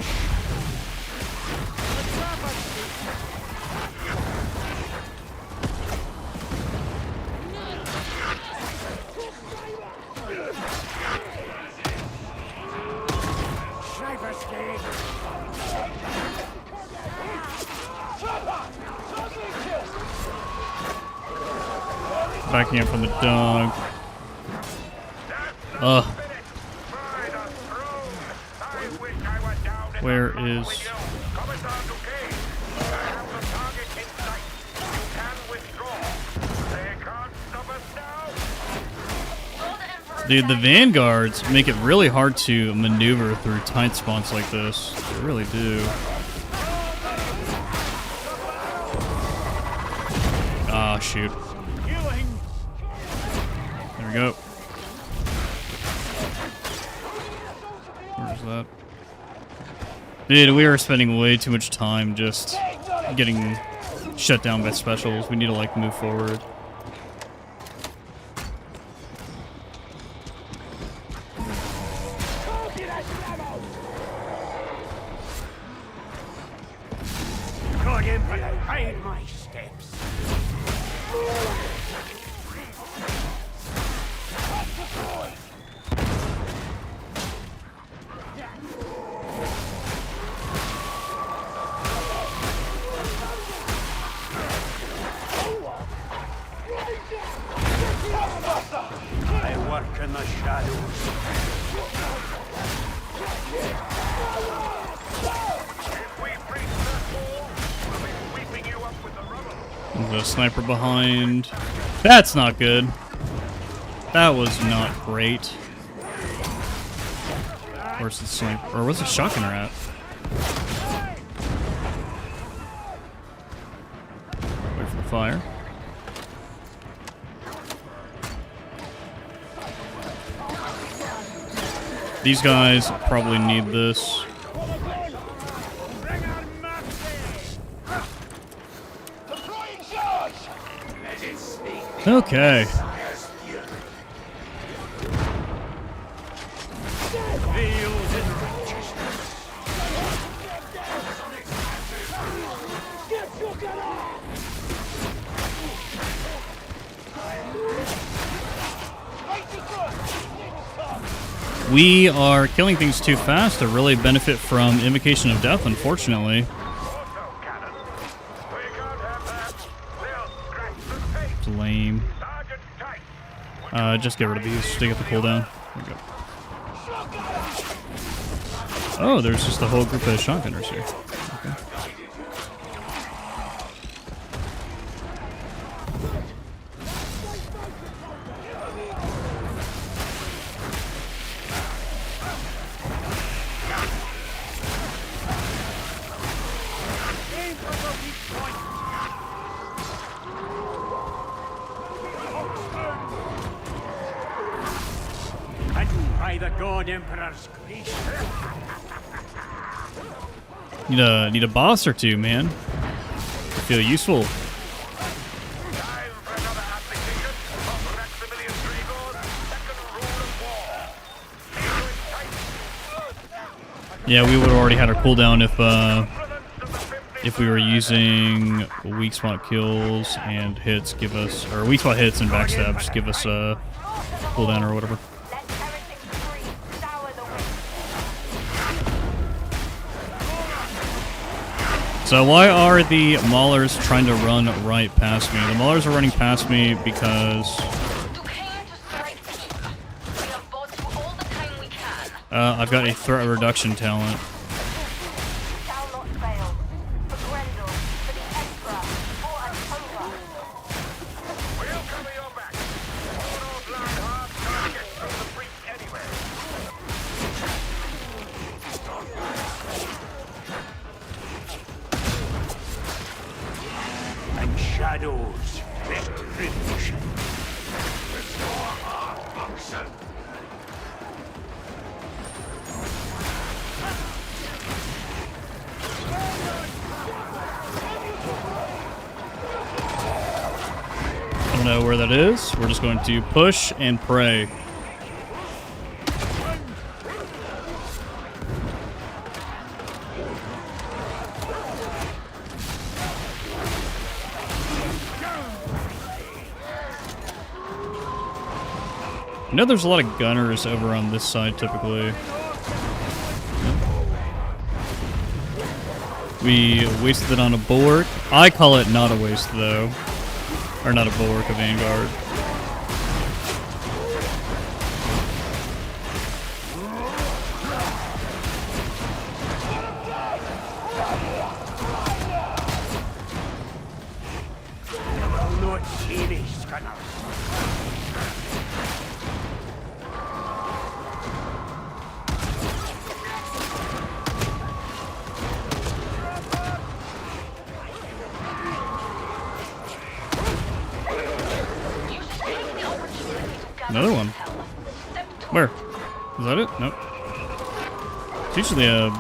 Sniper's dead. Backing up from the dog. Ugh. Where is... Dude, the vanguards make it really hard to maneuver through tight spots like this. They really do. Ah, shoot. There we go. Where's that? Dude, we are spending way too much time just getting shut down by specials. We need to, like, move forward. God Emperor, hide my steps. I work in the shadows. There's a sniper behind. That's not good. That was not great. Where's the sniper? Or where's the shotgunner at? Wait for the fire. These guys probably need this. Okay. We are killing things too fast to really benefit from Invocation of Death, unfortunately. It's lame. Just get rid of these to get the cooldown. There we go. Oh, there's just a whole group of shotgunners here. Okay. By the God Emperor's grace. Need a boss or two, man. I feel useful. Yeah, we would have already had our cooldown if we were using weak spot kills and hits give us, or weak spot hits and backstabs give us a cooldown or whatever. So why are the Maulers trying to run right past me? The Maulers are running past me because I've got a threat reduction talent. shadows. Retribution. Restore our function. I don't know where that is. We're just going to push and pray. You know there's a lot of gunners over on this side typically. We wasted it on a bulwark. I call it not a waste though. Or not a bulwark, a vanguard. Not serious, gunners. Another one. Where? Is that it? Nope. It's usually a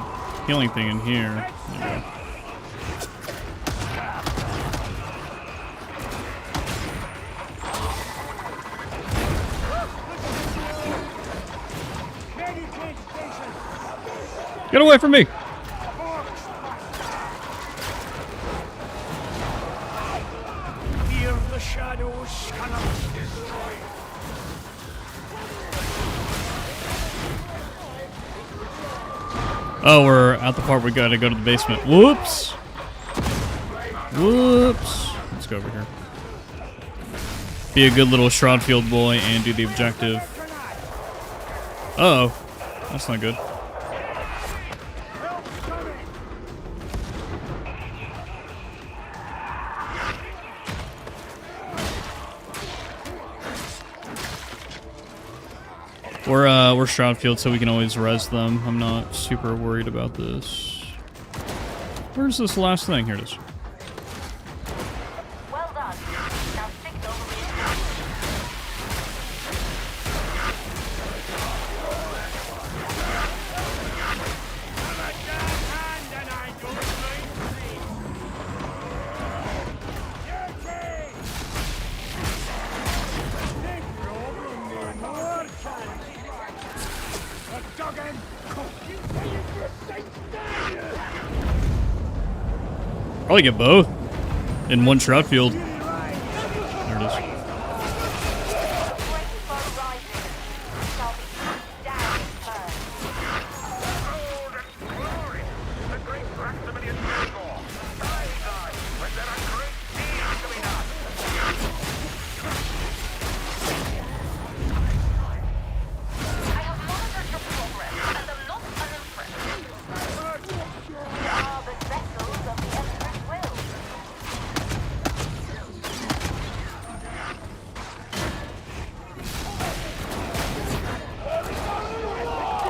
healing thing in here. There we go. Get away from me! Fear the shadows, gunners. Destroy. Oh, we're at the part we gotta go to the basement. Whoops! Whoops! Let's go over here. Be a good little Shroudfield boy and do the objective. Uh-oh. That's not good. We're Shroudfield, so we can always res them. I'm not super worried about this. Where's this last thing? Here it is. Well done. Now signal Probably get both in one Shroudfield. There it is.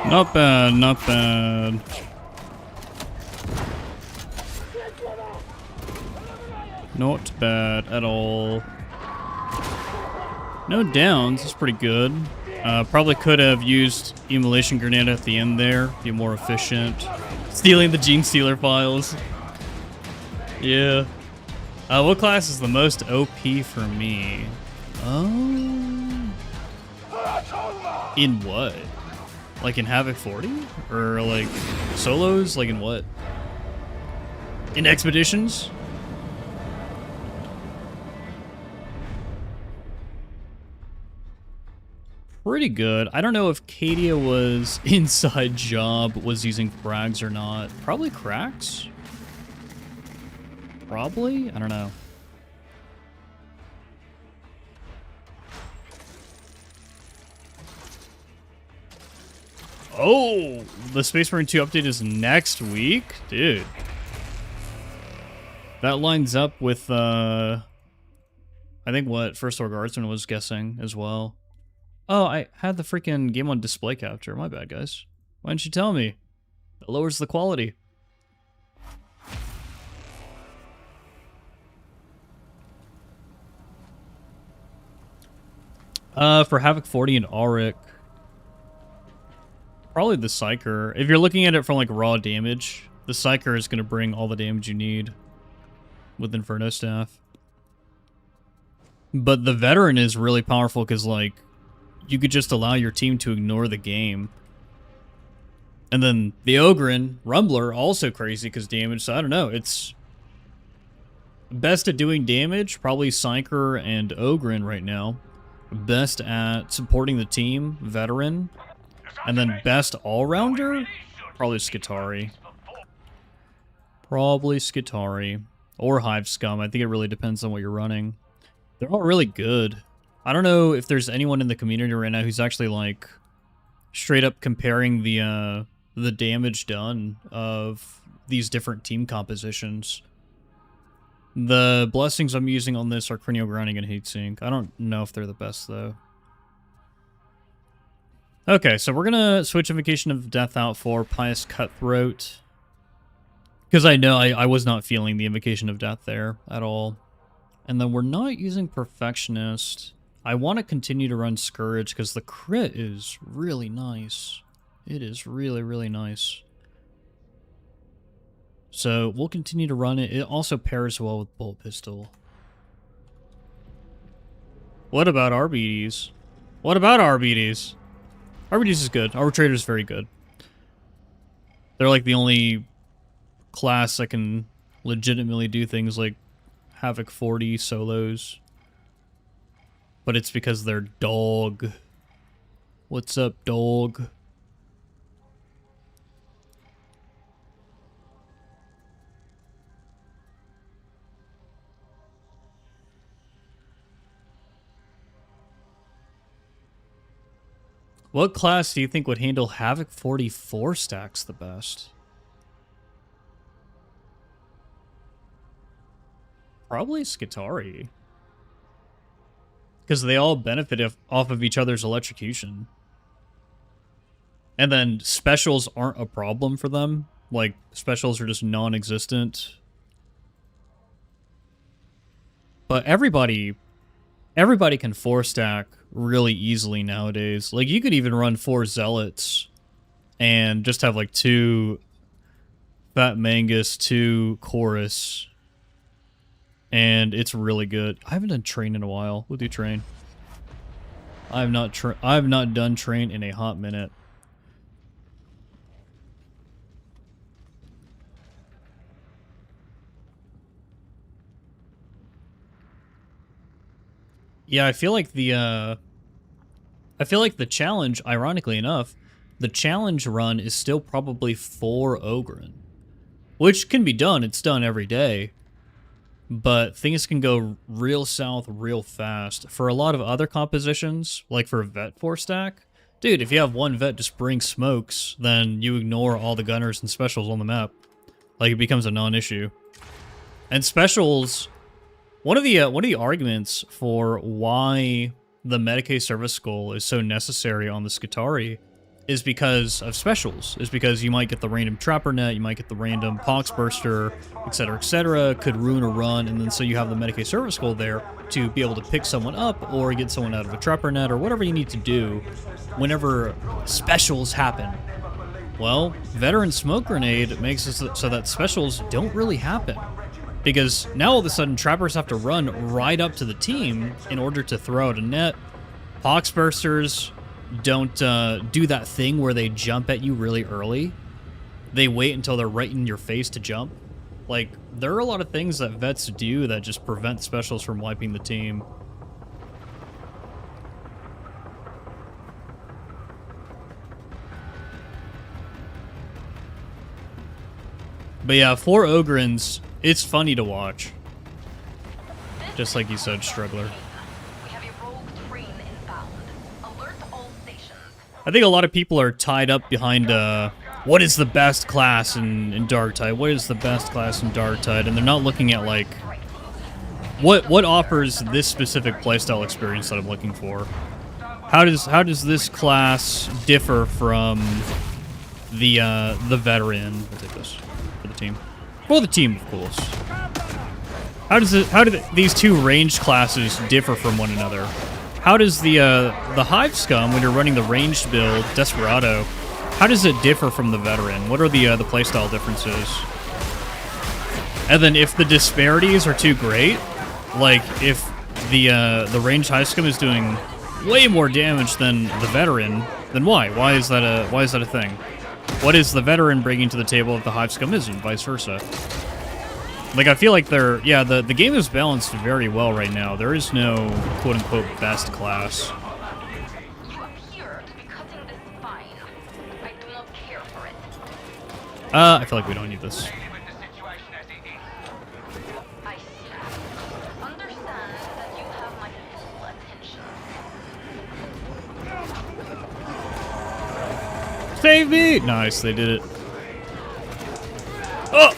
Not bad, not bad. Not bad at all. No downs, that's pretty good. Probably could have used Immolation Grenade at the end there, be more efficient. Stealing the Gene Stealer files. Yeah. What class is the most OP for me? In what? Like in Havoc 40? Or like solos? Like in what? In expeditions? Pretty good. I don't know if Cadia was inside job, was using frags or not. Probably cracks? Probably? I don't know. Oh, the Space Marine 2 update is next week? Dude. That lines up with, I think what First Order Guardsman was guessing as well. Oh, I had the freaking game on display capture. My bad, guys. Why didn't you tell me? That lowers the quality. For Havoc 40 and Auric, probably the Psyker. If you're looking at it from like raw damage, the Psyker is going to bring all the damage you need with Inferno Staff. But the Veteran is really powerful because like you could just allow your team to ignore the game. And then the Ogryn, Rumbler, also crazy because damage. So I don't know. It's best at doing damage, probably Psyker and Ogryn right now. Best at supporting the team, Veteran. And then best all-rounder, probably Skitari. Probably Skitari. Or Hive Scum. I think it really depends on what you're running. They're all really good. I don't know if there's anyone in the community right now who's actually like straight up comparing the damage done of these different team compositions. The blessings I'm using on this are Cranial Grinding and Heatsink. I don't know if they're the best though. Okay, so we're gonna switch Invocation of Death out for Pious Cutthroat. Because I know I was not feeling the Invocation of Death there at all. And then we're not using Perfectionist. I want to continue to run Scourge because the crit is really nice. It is really, really nice. So we'll continue to run it. It also pairs well with Bolt Pistol. What about RBDs? What about RBDs? RBDs is good. Arbitrator is very good. They're like the only class that can legitimately do things like Havoc 40 solos. But it's because they're dog. What's up, dog? What class do you think would handle Havoc 44 stacks the best? Probably Skitari. Because they all benefit off of each other's electrocution. And then specials aren't a problem for them. Like, specials are just non-existent. But everybody can 4-stack really easily nowadays. Like, you could even run 4 Zealots and just have, like, 2 Fat Mangus, 2 Chorus, and it's really good. I haven't done Train in a while. We'll do Train. I have not done Train in a hot minute. Yeah, I feel like the challenge, ironically enough, the challenge run is still probably 4 Ogryn, which can be done. It's done every day. But things can go real south real fast. For a lot of other compositions, like for Vet 4-stack, dude, if you have one Vet just bring smokes, then you ignore all the gunners and specials on the map. Like, it becomes a non-issue. And specials, one of the arguments for why the Medicae Service Skull is so necessary on the Skitari is because of specials. Is because you might get the random Trapper Net, you might get the random Poxburster, etc., could ruin a run, and then so you have the Medicae Service Skull there to be able to pick someone up or get someone out of a Trapper Net or whatever you need to do whenever specials happen. Well, Veteran Smoke Grenade makes it so that specials don't really happen. Because now all of a sudden Trappers have to run right up to the team in order to throw out a net. Poxbursters don't do that thing where they jump at you really early. They wait until they're right in your face to jump. Like, there are a lot of things that vets do that just prevent specials from wiping the team. But yeah, 4 Ogryns, it's funny to watch. Just like you said, Struggler. I think a lot of people are tied up behind what is the best class in Darktide? What is the best class in Darktide? And they're not looking at like what offers this specific playstyle experience that I'm looking for. How does this class differ from the veteran? I'll take this for the team. For the team, of course. How do these two ranged classes differ from one another? how does the Hive Scum, when you're running the ranged build, Desperado, how does it differ from the Veteran? What are the playstyle differences? And then if the disparities are too great, like if the ranged Hive Scum is doing way more damage than the Veteran, then why? Why is that a thing? What is the Veteran bringing to the table that the Hive Scum isn't, vice versa? Like, I feel like the game is balanced very well right now. There is no quote-unquote best class. You appear to be cutting this fine. I do not care for it. I feel like we don't need this. I see. Understand that you have my full attention. Save me! Nice, they did it. Oh!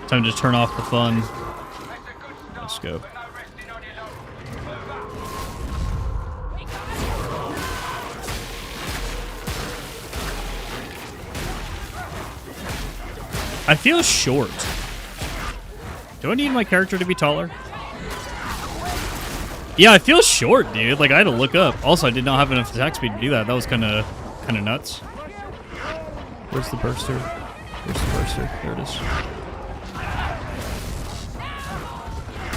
Time to turn off the fun. Let's go. I feel short. Do I need my character to be taller? Yeah, I feel short, dude. Like, I had to look up. Also, I did not have enough attack speed to do that. That was kind of nuts. Where's the burster? Where's the burster? There it is.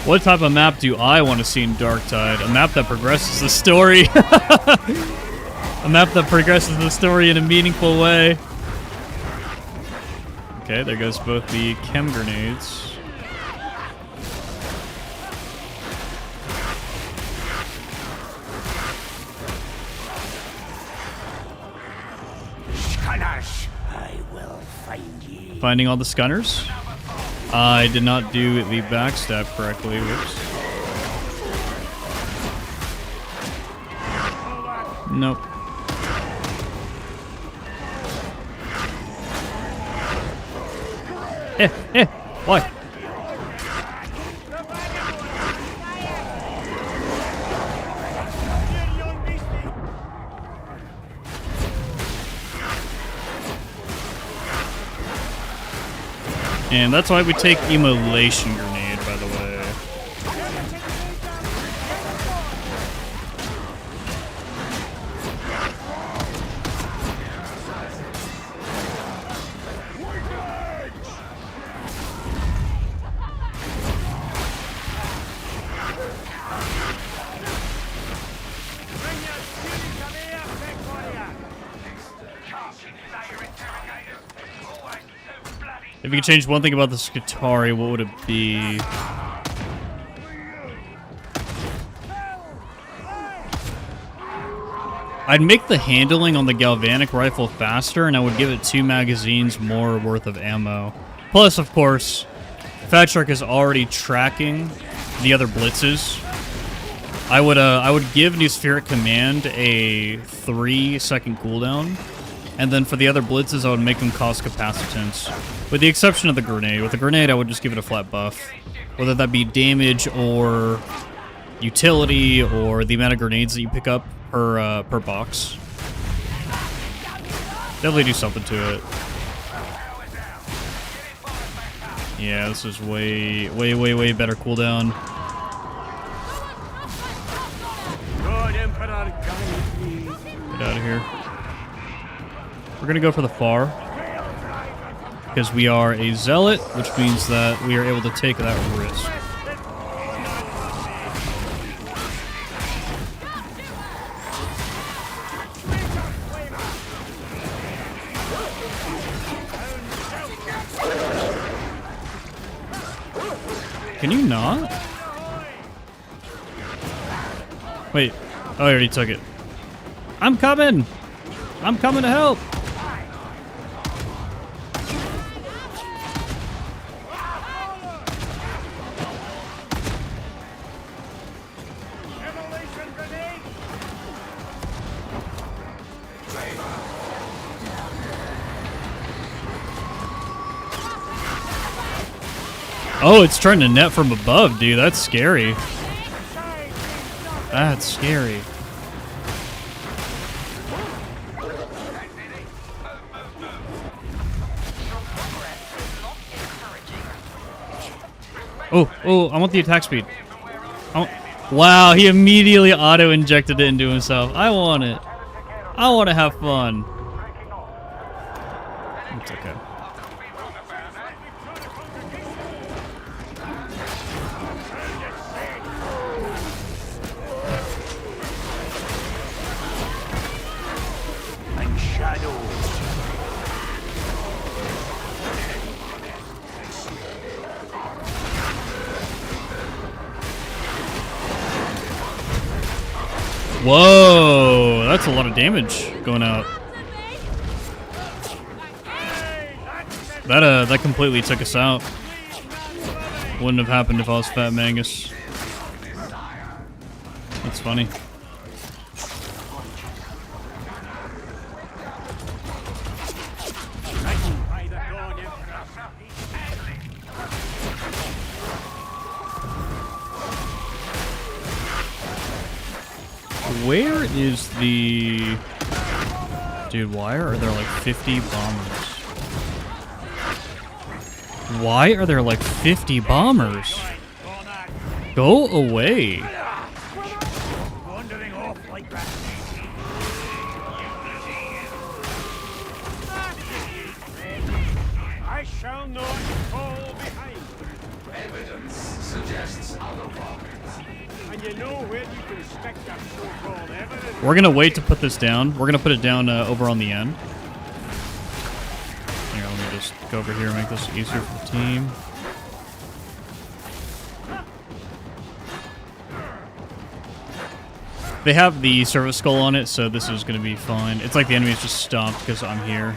What type of map do I want to see in Darktide? A map that progresses the story. A map that progresses the story in a meaningful way. Okay, there goes both the chem grenades. I will find ye. Finding all the scunners. I did not do the backstab correctly. Whoops. Nope. Why? And that's why we take Immolation Grenade, by the way. If you could change one thing about the Skitari, what would it be? I'd make the handling on the Galvanic rifle faster, and I would give it 2 magazines more worth of ammo. Plus, of course, Fat Shark is already tracking the other blitzes. I would give New Spheric Command a 3-second cooldown. And then for the other blitzes, I would make them cost capacitance. With the exception of the grenade. With the grenade, I would just give it a flat buff. Whether that be damage or utility or the amount of grenades that you pick up per box. Definitely do something to it. Yeah, this is way better cooldown. Good Emperor, guide me. Get out of here. We're gonna go for the far. Because we are a zealot, which means that we are able to take that risk. Can you not? Wait. Oh, I already took it. I'm coming! I'm coming to help! Oh, it's trying to net from above, dude. That's scary. That's scary. Oh, I want the attack speed. Wow, he immediately auto-injected it into himself. I want it. I want to have fun. It's okay. And shadows. Whoa, that's a lot of damage going out. That completely took us out. Wouldn't have happened if I was Fat Mangus. That's funny. Where is the... Dude, why are there like 50 bombers? Why are there like 50 bombers? Go away. Wandering off like that. I shall not fall behind. Evidence suggests otherwise. And you know where you can expect that so-called evidence. We're gonna wait to put this down. We're gonna put it down over on the end. Here, let me just go over here and make this easier for the team. They have the service skull on it, so this is gonna be fine. It's like the enemy's just stopped because I'm here.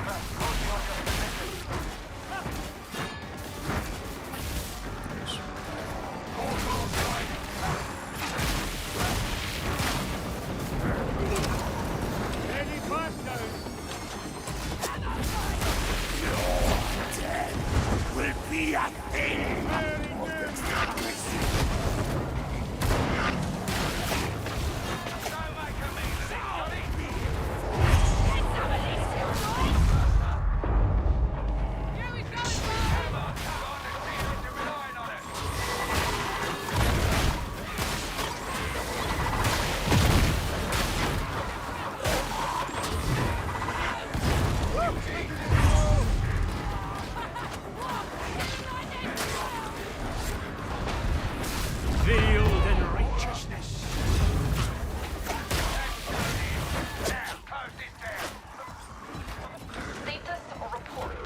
Veiled in righteousness. Status or report?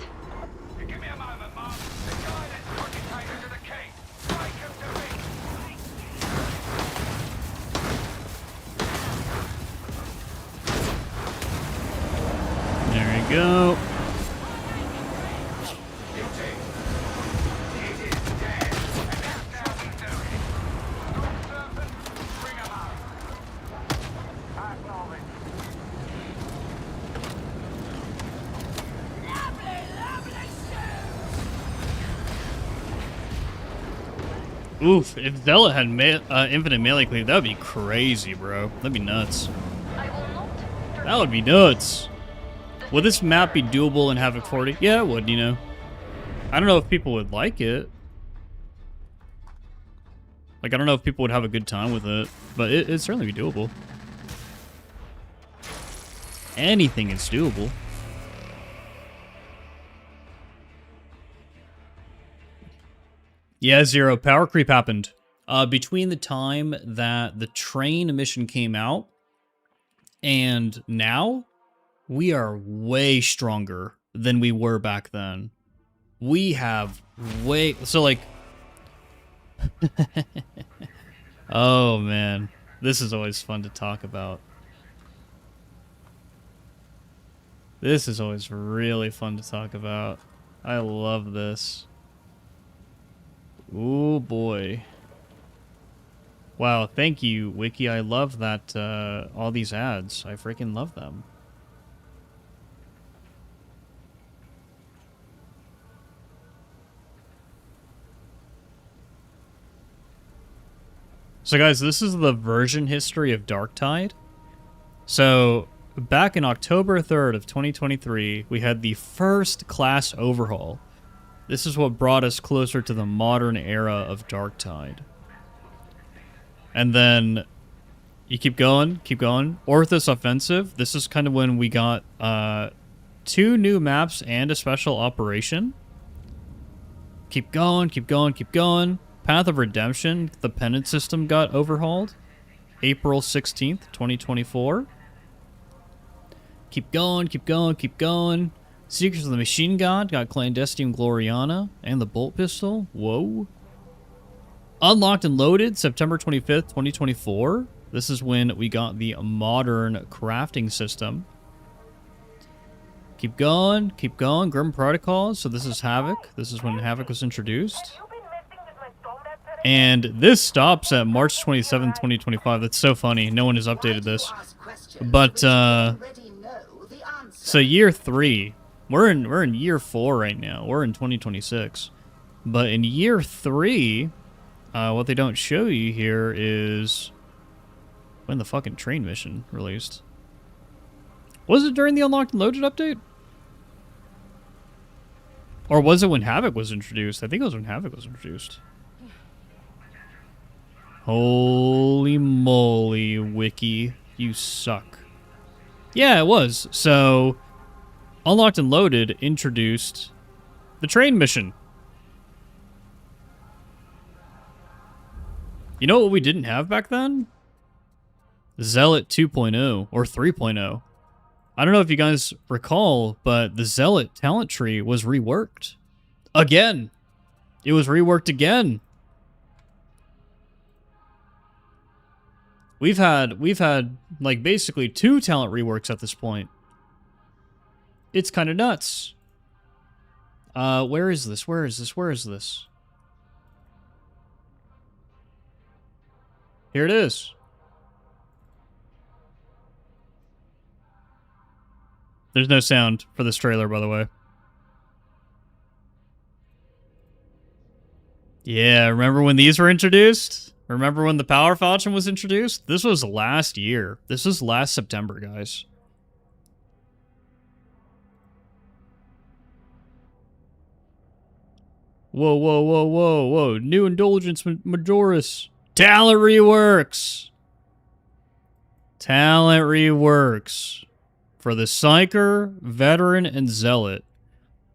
Give me a moment, Mom. The guy that's fucking taken to the key. Break him to me. There you go. Oof, if Zella had infinite melee cleave, that would be crazy, bro. That'd be nuts. I will not That would be nuts. Would this map be doable in Havoc 40? Yeah, it would, you know. I don't know if people would like it. Like, I don't know if people would have a good time with it, but it'd certainly be doable. Anything is doable. Yeah, Zero. Power creep happened. Between the time that the train mission came out and now, we are way stronger than we were back then. We have way... So, like... Oh, man. This is always fun to talk about. This is always really fun to talk about. I love this. Oh boy. Wow, thank you, Wiki. I love that, all these ads. I freaking love them. So guys, this is the version history of Darktide. So, back in October 3rd of 2023, we had the first class overhaul. This is what brought us closer to the modern era of Darktide. And then you keep going. Orthos Offensive. This is kind of when we got 2 new maps and a special operation. Keep going. Path of Redemption. The Penance system got overhauled. April 16th, 2024. Keep going. Secrets of the Machine God got Clandestine Gloriana and the Bolt Pistol. Whoa. Unlocked and Loaded, September 25th, 2024. This is when we got the modern crafting system. Keep going. Grim Protocols. So this is Havoc. This is when Havoc was introduced. And this stops at March 27th, 2025. That's so funny. No one has updated this. But, so year 3. We're in year 4 right now. We're in 2026. But in year 3, what they don't show you here is when the fucking train mission released. Was it during the Unlocked and Loaded update? Or was it when Havoc was introduced? I think it was when Havoc was introduced. Holy moly, Wiki. You suck. Yeah, it was. So, Unlocked and Loaded introduced the train mission. You know what we didn't have back then? Zealot 2.0 or 3.0. I don't know if you guys recall, but the Zealot talent tree was reworked. Again. It was reworked again. We've had like basically 2 talent reworks at this point. It's kind of nuts. Where is this? Here it is. There's no sound for this trailer, by the way. Yeah, remember when these were introduced? Remember when the Power Falchion was introduced? This was last year. This was last September, guys. Whoa. New Indulgence Majoris. Talent reworks for the Psyker, Veteran, and Zealot.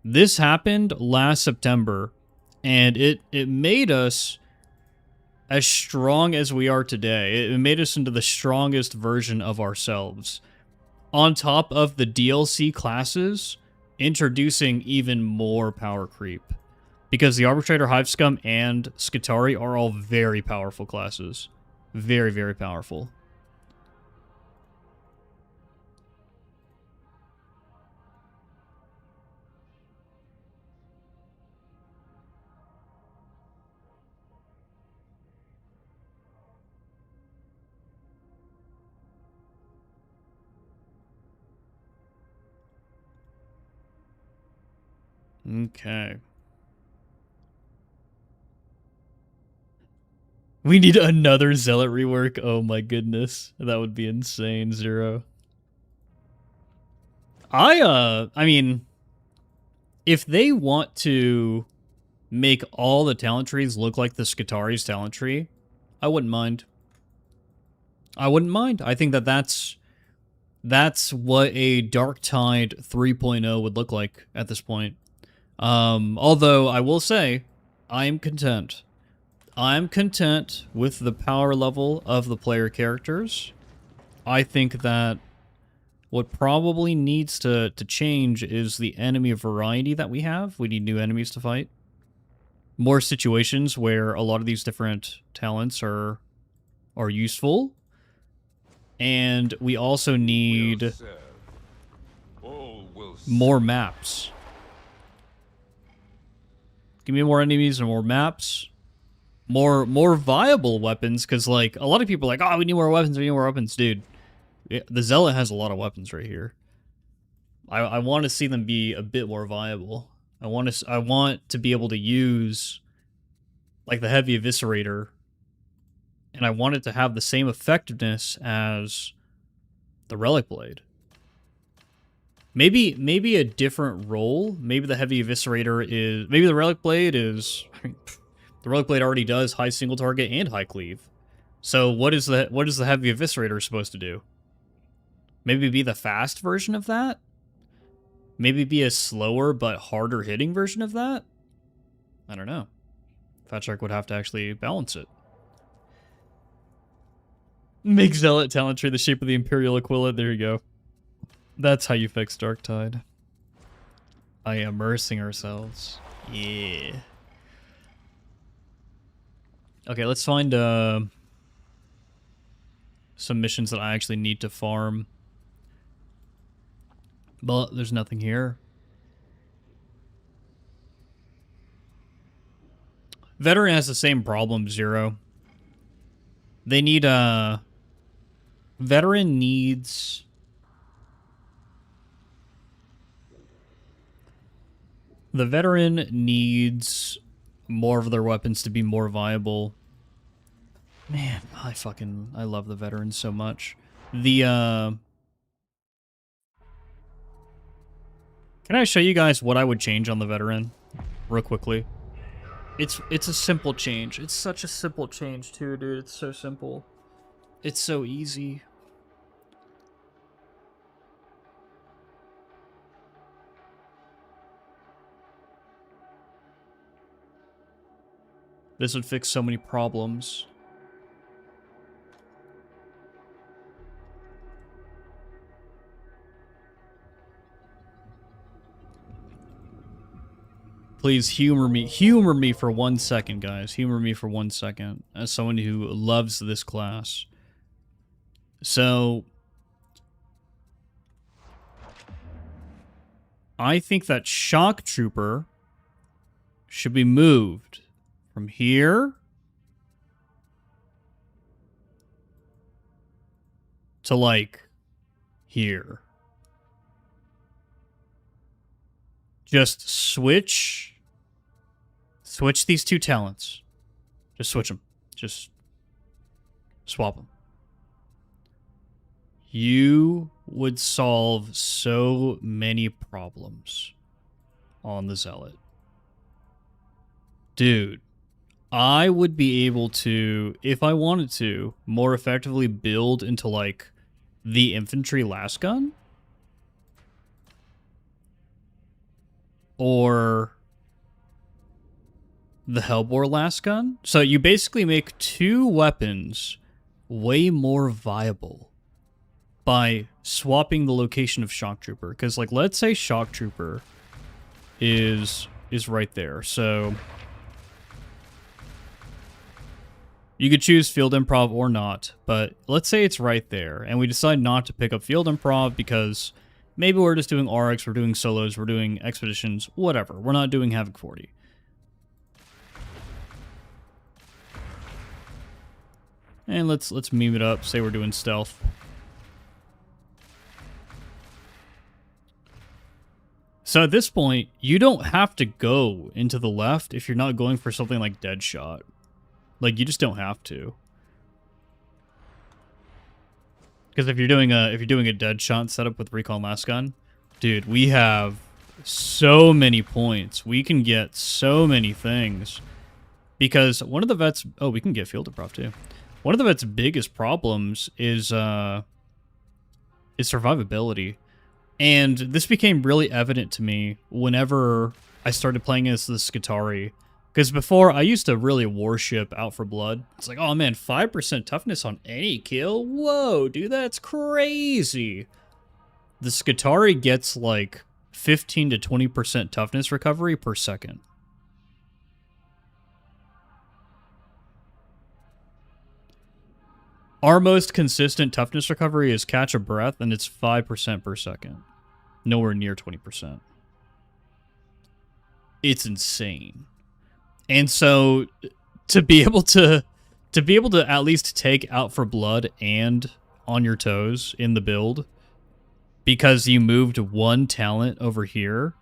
This happened last September, and it made us as strong as we are today. It made us into the strongest version of ourselves. On top of the DLC classes, introducing even more power creep. Because the Arbitrator, Hivescum, and Skitarii are all very powerful classes. Very, very powerful. Okay. We need another Zealot rework. Oh my goodness. That would be insane, Zero. I mean, if they want to make all the talent trees look like the Skitarii's talent tree, I wouldn't mind. I think that's what a Darktide 3.0 would look like at this point. Although I will say, I'm content. I'm content with the power level of the player characters. I think that what probably needs to change is the enemy variety that we have. We need new enemies to fight. More situations where a lot of these different talents are useful. And we also need more maps. Give me more enemies and more maps. More viable weapons, because, like, a lot of people are like, oh, we need more weapons, dude. The Zealot has a lot of weapons right here. I want to see them be a bit more viable. I want to be able to use, like, the Heavy Eviscerator, and I want it to have the same effectiveness as the Relic Blade. Maybe a different role. Maybe the heavy eviscerator is... Maybe the relic blade is... I mean, the relic blade already does high single target and high cleave. So what is the heavy eviscerator supposed to do? Maybe be the fast version of that? Maybe be a slower but harder hitting version of that? I don't know. Fat Shark would have to actually balance it. Make Zealot talent tree the shape of the Imperial Aquila. There you go. That's how you fix Darktide. By immersing ourselves. Yeah. Okay, let's find some missions that I actually need to farm. But there's nothing here. Veteran has the same problem, Zero. They need Veteran needs... The Veteran needs more of their weapons to be more viable. Man, I love the Veteran so much. The, Can I show you guys what I would change on the Veteran? Real quickly. It's a simple change. It's such a simple change too, dude. It's so simple. It's so easy. This would fix so many problems. Please humor me. Humor me for 1 second, guys. Humor me for 1 second. As someone who loves this class. So... I think that Shock Trooper should be moved from here to, like, here. Just switch these two talents. Just switch them. Just swap them. You would solve so many problems on the Zealot. Dude, I would be able to, if I wanted to, more effectively build into, like, the infantry last gun. Or the Hellbore last gun. So you basically make two weapons way more viable by swapping the location of Shock Trooper. Because, like, let's say Shock Trooper is right there. So you could choose Field Improv or not. But let's say it's right there. And we decide not to pick up Field Improv because maybe we're just doing RX, we're doing solos, we're doing expeditions, whatever. We're not doing Havoc 40. And let's meme it up, say we're doing stealth. So at this point, you don't have to go into the left if you're not going for something like Deadshot. Like, you just don't have to. Because if you're doing a Deadshot setup with Recon Last Gun, dude, we have so many points. We can get so many things. Because one of the vets... Oh, we can get Field Improv too. One of the vet's biggest problems is survivability. And this became really evident to me whenever I started playing as the Skitarii. Because before, I used to really worship Out for Blood. It's like, oh man, 5% toughness on any kill? Whoa, dude, that's crazy. The Skitarii gets like 15 to 20% toughness recovery per second. Our most consistent toughness recovery is Catch a Breath, and it's 5% per second. Nowhere near 20%. It's insane. And so, to be able to at least take Out for Blood and On Your Toes in the build, because you moved one talent over here,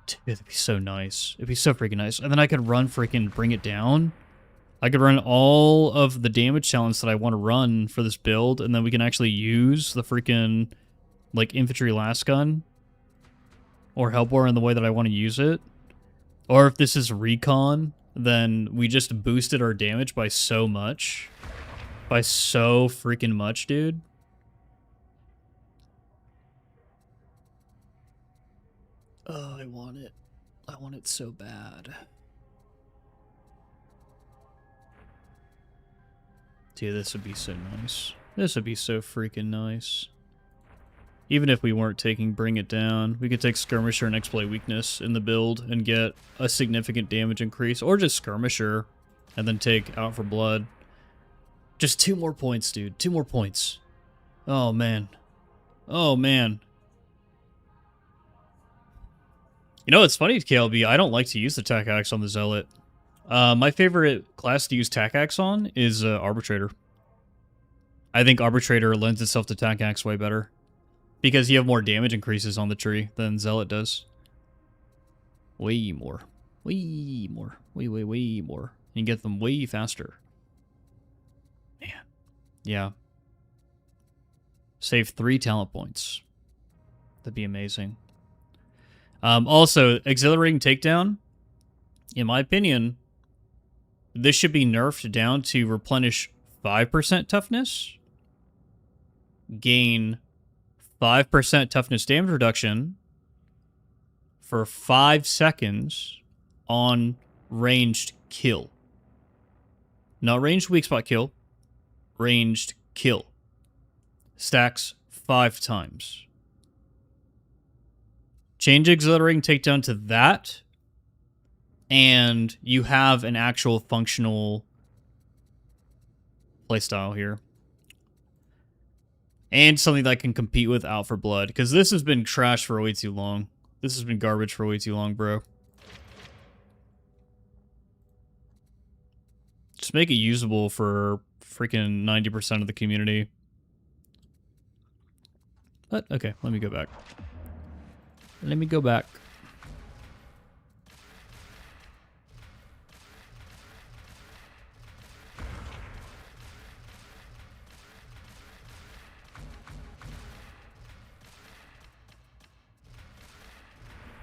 dude, that'd be so nice. It'd be so freaking nice. And then I could run freaking Bring It Down. I could run all of the damage challenge that I want to run for this build, and then we can actually use the freaking like infantry last gun or helpware in the way that I want to use it, or if this is recon, then we just boosted our damage by so much. By so freaking much, dude. Oh, I want it. I want it so bad. Dude, this would be so nice. This would be so freaking nice. Even if we weren't taking Bring It Down, we could take Skirmisher and Exploit Weakness in the build and get a significant damage increase, or just Skirmisher and then take Out for Blood. Just 2 more points, dude. 2 more points. Oh, man. Oh, man. You know, it's funny, KLB, I don't like to use the Tac Axe on the Zealot. My favorite class to use Tac Axe on is Arbitrator. I think Arbitrator lends itself to Tac Axe way better, because you have more damage increases on the tree than Zealot does. Way more. Way more. Way more. You can get them way faster. Man. Yeah. Save 3 talent points. That'd be amazing. Also, Exhilarating Takedown, in my opinion, this should be nerfed down to replenish 5% toughness, gain 5% toughness damage reduction for 5 seconds on ranged kill. Not ranged weak spot kill, ranged kill. Stacks 5 times. Change Exhilarating Takedown to that, and you have an actual functional playstyle here. And something that can compete with Out for Blood, because this has been trash for way too long. This has been garbage for way too long, bro. Just make it usable for freaking 90% of the community. But, okay, let me go back. Let me go back.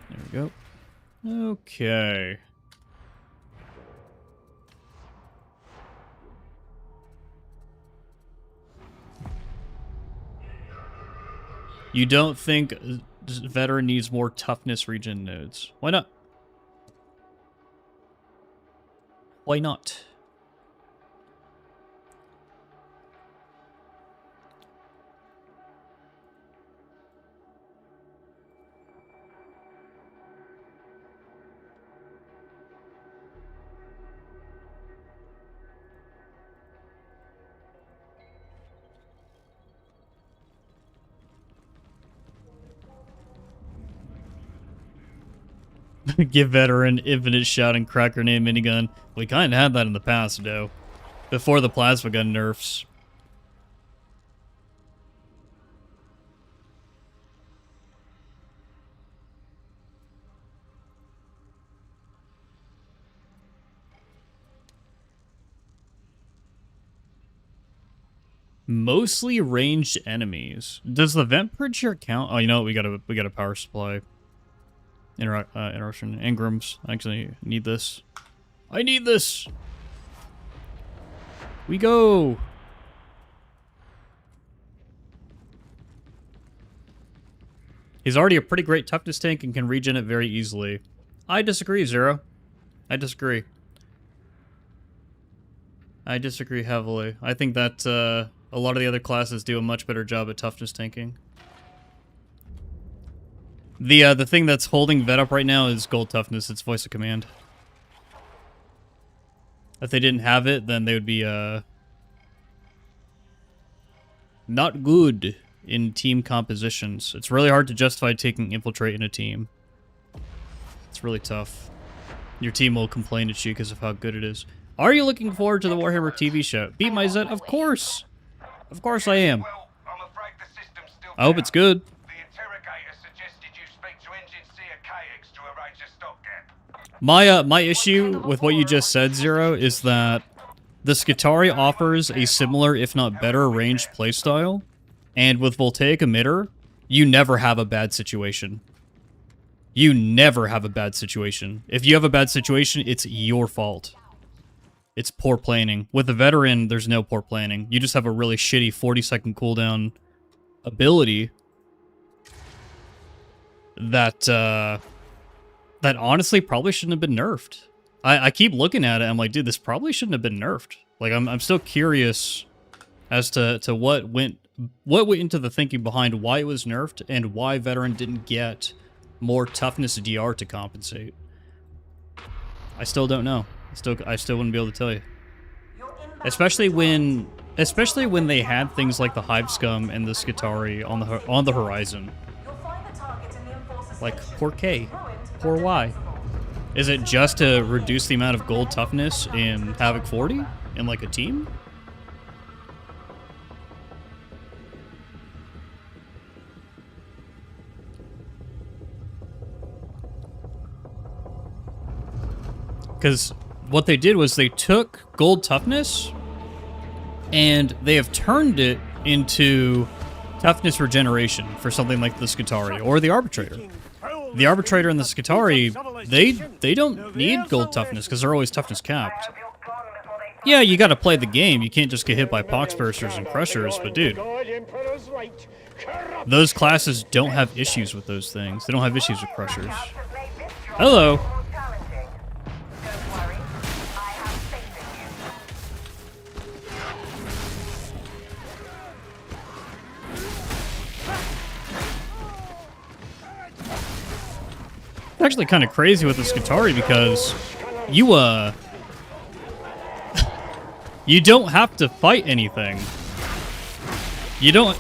There we go. Okay. You don't think Veteran needs more toughness regen nodes? Why not? Why not? Give Veteran infinite shot and crack grenade minigun. We kind of had that in the past, though. Before the plasma gun nerfs. Mostly ranged enemies. Does the vent purge here count? Oh, you know what? We got a power supply. Interruption. Engrams. I actually need this. I need this! We go! He's already a pretty great toughness tank and can regen it very easily. I disagree, Zero. I disagree. I disagree heavily. I think that a lot of the other classes do a much better job at toughness tanking. The thing that's holding Vet up right now is gold toughness. It's voice of command. If they didn't have it, then they would be not good in team compositions. It's really hard to justify taking infiltrate in a team. It's really tough. Your team will complain at you because of how good it is. Are you looking forward to the Warhammer TV show? Beat my Zet? Of course. Of course I am. Well, I'm afraid the system's still I hope it's good. The interrogator suggested you speak to Engine Seer KX to arrange a stopgap. My issue with what you just said, Zero, is that the Skitarii offers a similar, if not better, ranged playstyle, and with Voltaic Emitter, you never have a bad situation. You never have a bad situation. If you have a bad situation, it's your fault. It's poor planning. With a veteran, there's no poor planning. You just have a really shitty 40-second cooldown ability that that honestly probably shouldn't have been nerfed. I keep looking at it, I'm like, dude, this probably shouldn't have been nerfed. Like, I'm still curious as to what went into the thinking behind why it was nerfed and why veteran didn't get more toughness DR to compensate. I still don't know. I still wouldn't be able to tell you. Especially when they had things like the Hive Scum and the Skitari on the horizon. Like, poor K, poor Y. Is it just to reduce the amount of gold toughness in Havoc 40 in like a team? Because what they did was they took gold toughness and they have turned it into toughness regeneration for something like the Skitari or the Arbitrator. The Arbitrator and the Skitari, they don't need gold toughness because they're always toughness capped. Yeah, you gotta play the game. You can't just get hit by Poxbursters and Crushers, but dude, those classes don't have issues with those things. They don't have issues with Crushers. Hello. Actually kind of crazy with the Skitari because you you don't have to fight anything. You don't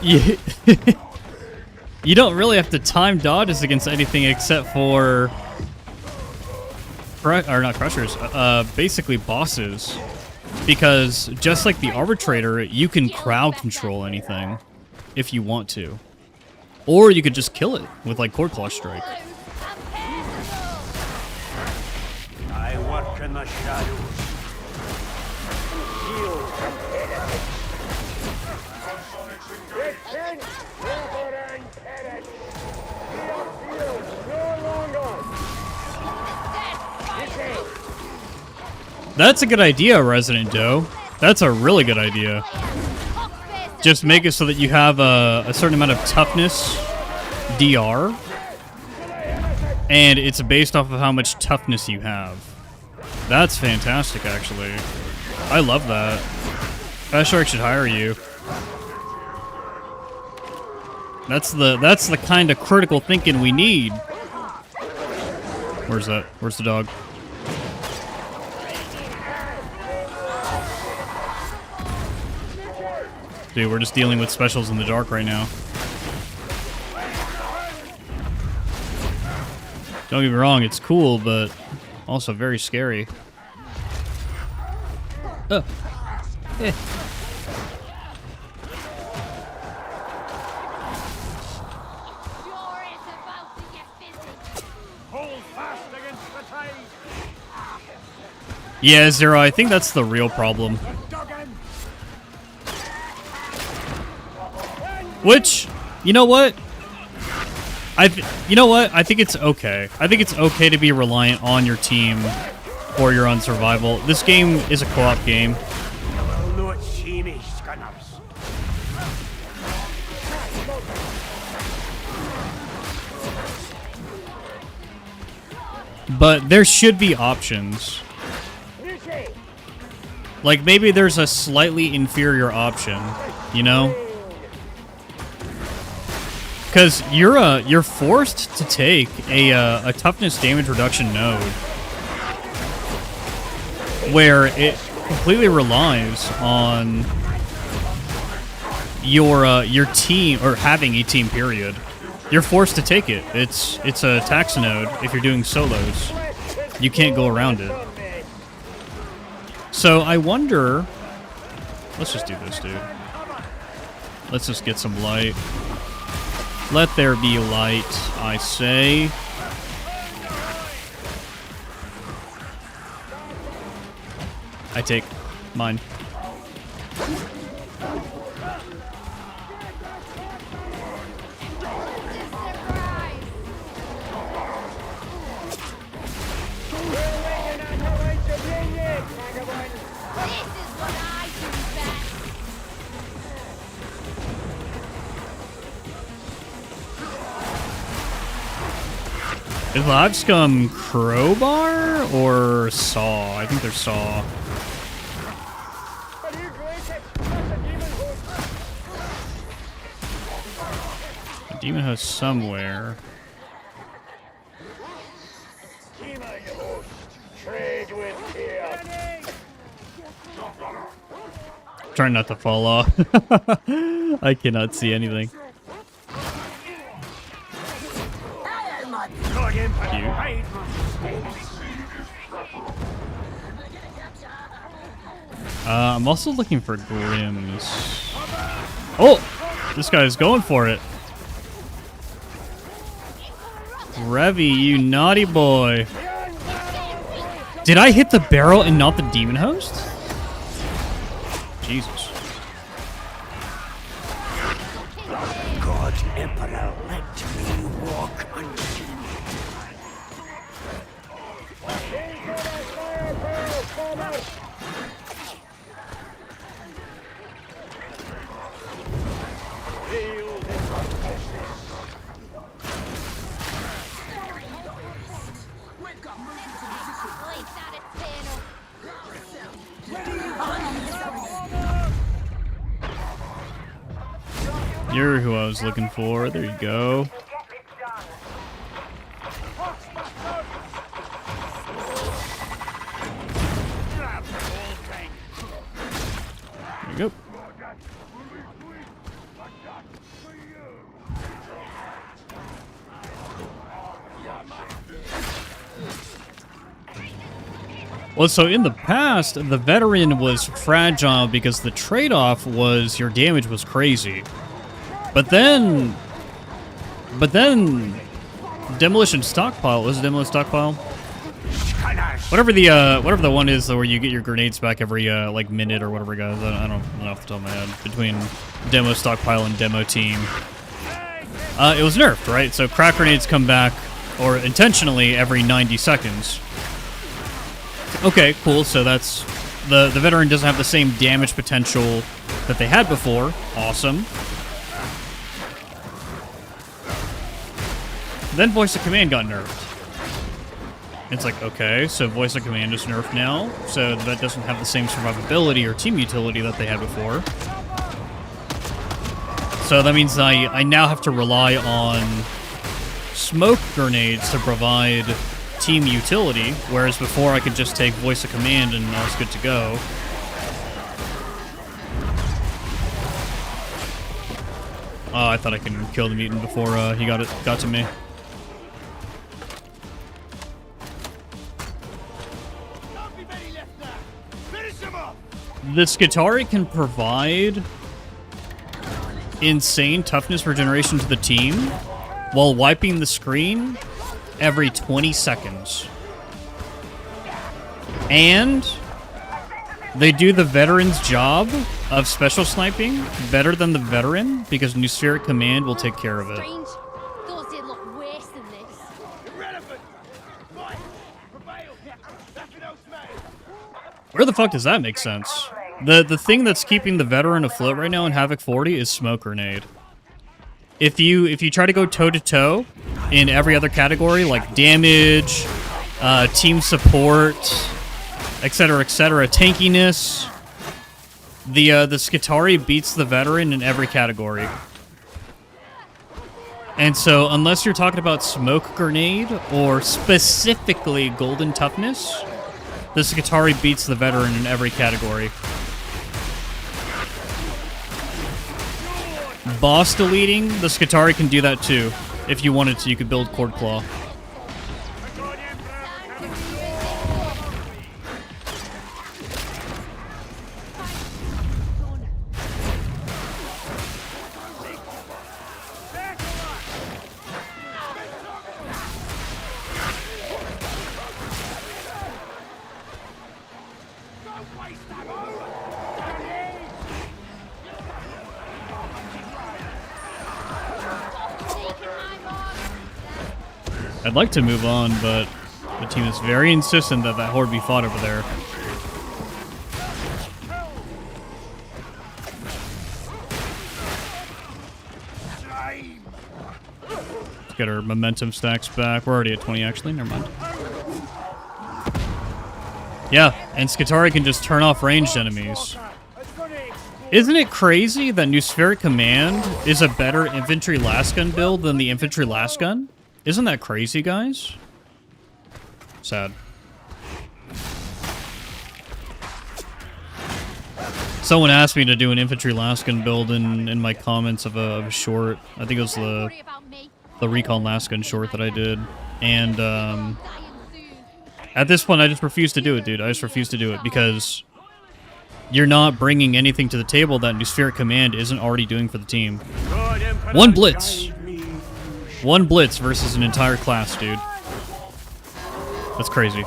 really have to time dodges against anything except for not Crushers, basically bosses, because just like the Arbitrator, you can crowd control anything if you want to, or you could just kill it with like Cord Claw Strike. I work in the shadows. That's a good idea, Resident Doe. That's a really good idea. Just make it so that you have a certain amount of toughness DR, and it's based off of how much toughness you have. That's fantastic, actually. I love that. Fast Shark should hire you. That's the kind of critical thinking we need. Where's that? Where's the dog? Dude, we're just dealing with specials in the dark right now. Don't get me wrong, it's cool, but also very scary. Oh. Eh. Yeah, Zero, I think that's the real problem. Which, you know what? I think it's okay. I think it's okay to be reliant on your team or your own survival. This game is a co-op game. But there should be options. Like, maybe there's a slightly inferior option, you know? Because you're forced to take a toughness damage reduction node where it completely relies on your team, or having a team, period. You're forced to take it. It's a tax node if you're doing solos. You can't go around it. So I wonder... Let's just do this, dude. Let's just get some light. Let there be light, I say. I take mine. Is Live Scum crowbar or saw? I think they're saw. A demon host somewhere. Trying not to fall off. I cannot see anything. I'm also looking for Grims. Oh! This guy's going for it. Revy, you naughty boy. Did I hit the barrel and not the demon host? Jesus. God Emperor, let me walk unseen. You're who I was looking for. There you go. There you go. Well, so in the past, the veteran was fragile because the trade-off was your damage was crazy. But then demolition stockpile was demolition stockpile. Whatever the one is where you get your grenades back every like minute or whatever, guys. I don't know off the top of my head between demo stockpile and demo team. It was nerfed, right? So crack grenades come back, or intentionally every 90 seconds. Okay, cool. So that's the veteran doesn't have the same damage potential that they had before. Awesome. Then voice of command got nerfed. It's like, okay, so voice of command is nerfed now, so that doesn't have the same survivability or team utility that they had before. So that means I now have to rely on smoke grenades to provide team utility, whereas before I could just take voice of command and I was good to go. Oh, I thought I could kill the mutant before he got to me. The Skitarii can provide insane toughness regeneration to the team while wiping the screen every 20 seconds. And they do the veteran's job of special sniping better than the veteran because New Spirit Command will take care of it. Strange. Thought it'd look worse than this. Irrelevant. Right. Prevail. Nothing else matters. Where the fuck does that make sense? The thing that's keeping the veteran afloat right now in Havoc 40 is smoke grenade. If you try to go toe to toe in every other category like damage, team support, etc., tankiness, the Skitarii beats the veteran in every category. And so unless you're talking about smoke grenade or specifically golden toughness, the Skitarii beats the veteran in every category. Boss deleting, the Skitarii can do that too. If you wanted to, you could build Cord Claw. I'd like to move on, but the team is very insistent that that horde be fought over there. Let's get our momentum stacks back. We're already at 20, actually. Never mind. Yeah, and Skitarii can just turn off ranged enemies. Isn't it crazy that Nuspheric Command is a better infantry last gun build than the infantry last gun? Isn't that crazy, guys? Sad. Someone asked me to do an infantry last gun build in my comments of a short. I think it was the recon last gun short that I did. And at this point, I just refuse to do it, dude. I just refuse to do it because you're not bringing anything to the table that Nuspheric Command isn't already doing for the team. One blitz. One blitz versus an entire class, dude. That's crazy.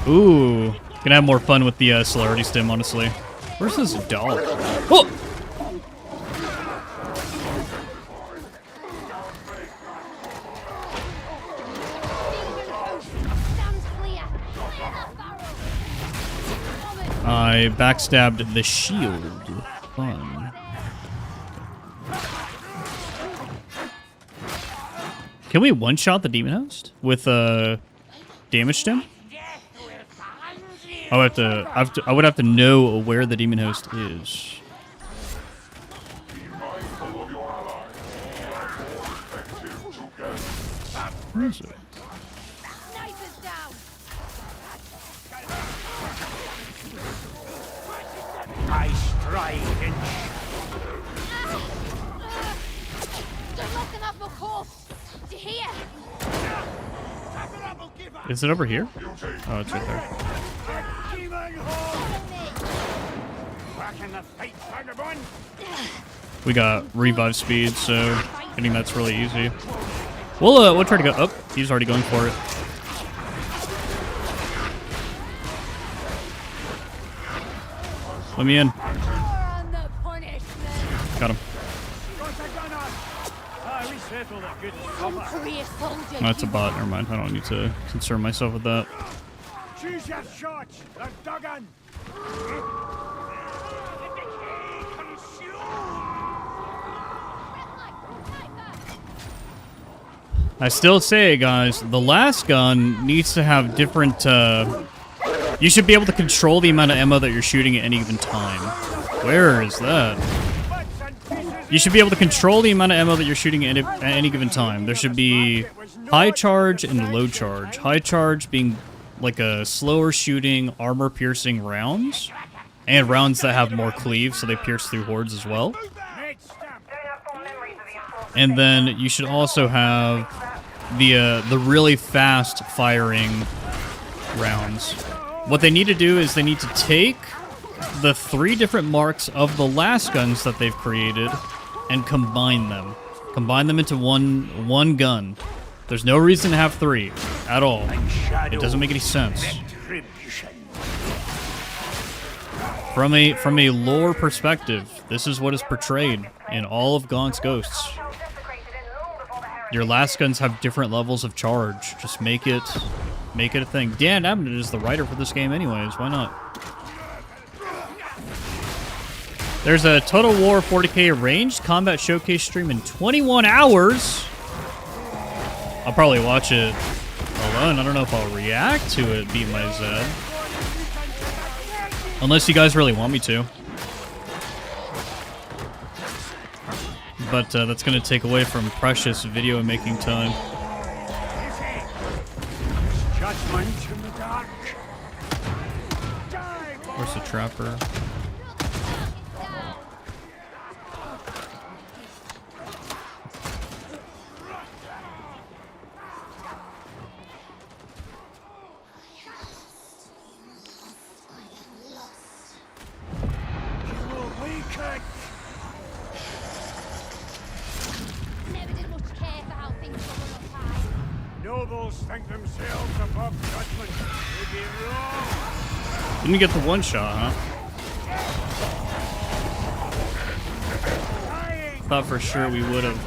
Ooh. Gonna have more fun with the celerity stim, honestly. Where's this dog? Oh! I backstabbed the shield. Fun. Can we one-shot the demon host with damage stim? I would have to know where the demon host is. Where is it? I strike in Is it over here? Oh, it's right there. We got revive speed, so getting that's really easy. We'll try to go up. He's already going for it. Let me in. Got him. No, it's a bot. Never mind. I don't need to concern myself with that. Choose your shots. They're dug in. I still say, guys, the last gun needs to have different, you should be able to control the amount of ammo that you're shooting at any given time. Where is that? You should be able to control the amount of ammo that you're shooting at any given time. There should be high charge and low charge. High charge being like a slower shooting, armor-piercing rounds, and rounds that have more cleave, so they pierce through hordes as well. And then you should also have the really fast firing rounds. What they need to do is they need to take the 3 different marks of the last guns that they've created and combine them. Combine them into one gun. There's no reason to have 3 at all. It doesn't make any sense. From a lore perspective, this is what is portrayed in all of Gaunt's Ghosts. Your last guns have different levels of charge. Just make it a thing. Dan Abnett is the writer for this game anyways. Why not? There's a Total War 40K ranged combat showcase stream in 21 hours. I'll probably watch it alone. I don't know if I'll react to it, beat my Zed. Unless you guys really want me to. But that's going to take away from precious video making time. Judgment in the dark. Where's the trapper? Nobles think themselves above judgment. They'd be wrong. Didn't get the one shot, huh? Thought for sure we would have.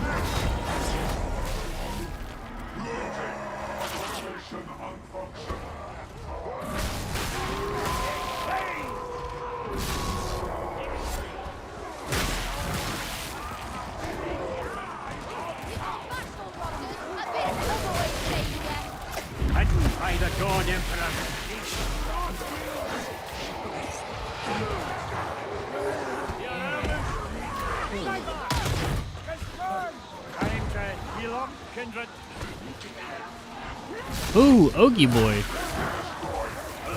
Time to heal up, kindred. Ooh, Ogie boy.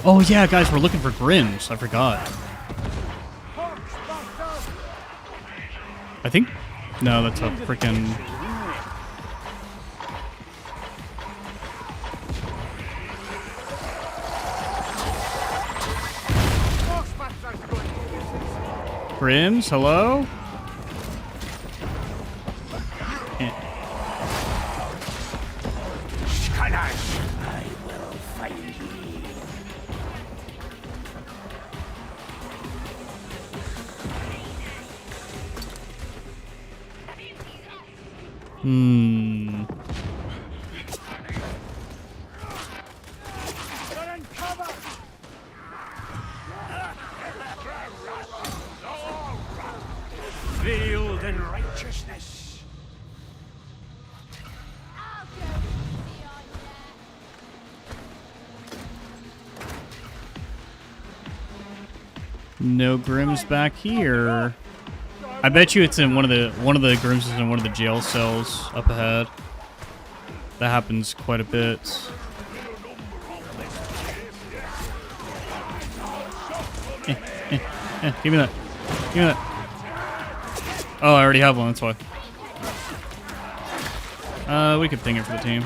Oh yeah, guys, we're looking for Grims. I forgot. I think. No, that's a freaking. Grims, hello? Eh. I will find thee. Hmm. Run and cover! Veiled in righteousness. I'll go easy on ya. No Grims back here. I bet you it's in one of the Grims is in one of the jail cells up ahead. That happens quite a bit. Give me that. Give me that. Oh, I already have one, that's why. We could ping it for the team.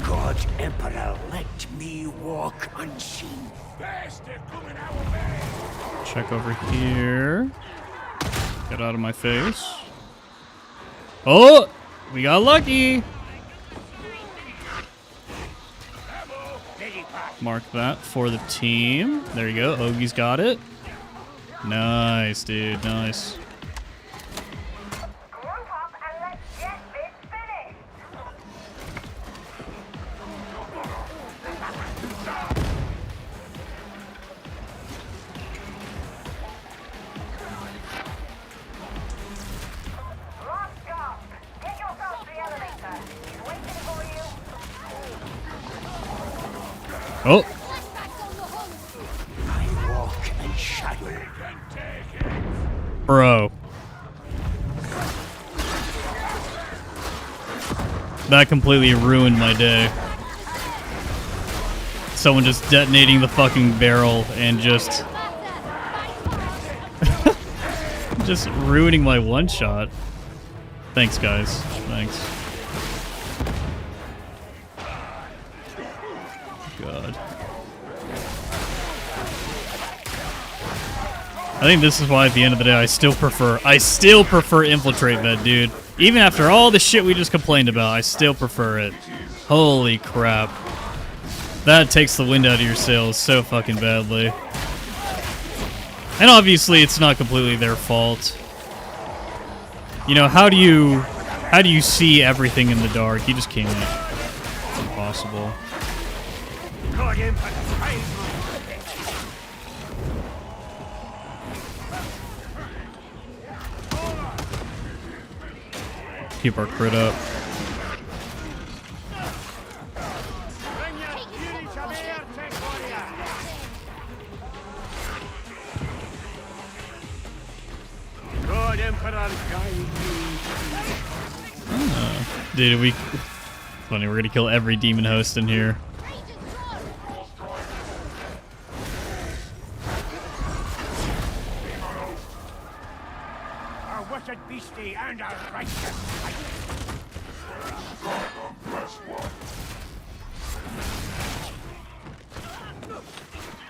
God Emperor, let me walk unseen. Check over here. Get out of my face. Oh! We got lucky! Mark that for the team. There you go. Ogie's got it. Nice, dude. Nice. Group up and let's get this finished. Lock, get yourself to the elevator. He's waiting for you. Oh! Flashbacks on the hunt. I walk in shadow. Bro. That completely ruined my day. Someone just detonating the fucking barrel and just just ruining my one shot. Thanks, guys. Thanks. God. I think this is why at the end of the day I still prefer infiltrate vet, dude. Even after all the shit we just complained about, I still prefer it. Holy crap. That takes the wind out of your sails so fucking badly. And obviously it's not completely their fault. You know, how do you see everything in the dark? You just can't. It's impossible. God Emperor, find me. Keep our crit up. Bring your fury to bear, Tech Warrior. God Emperor, guide me. Dude, funny, we're gonna kill every demon host in here. Our wicked beastie and our righteous fight.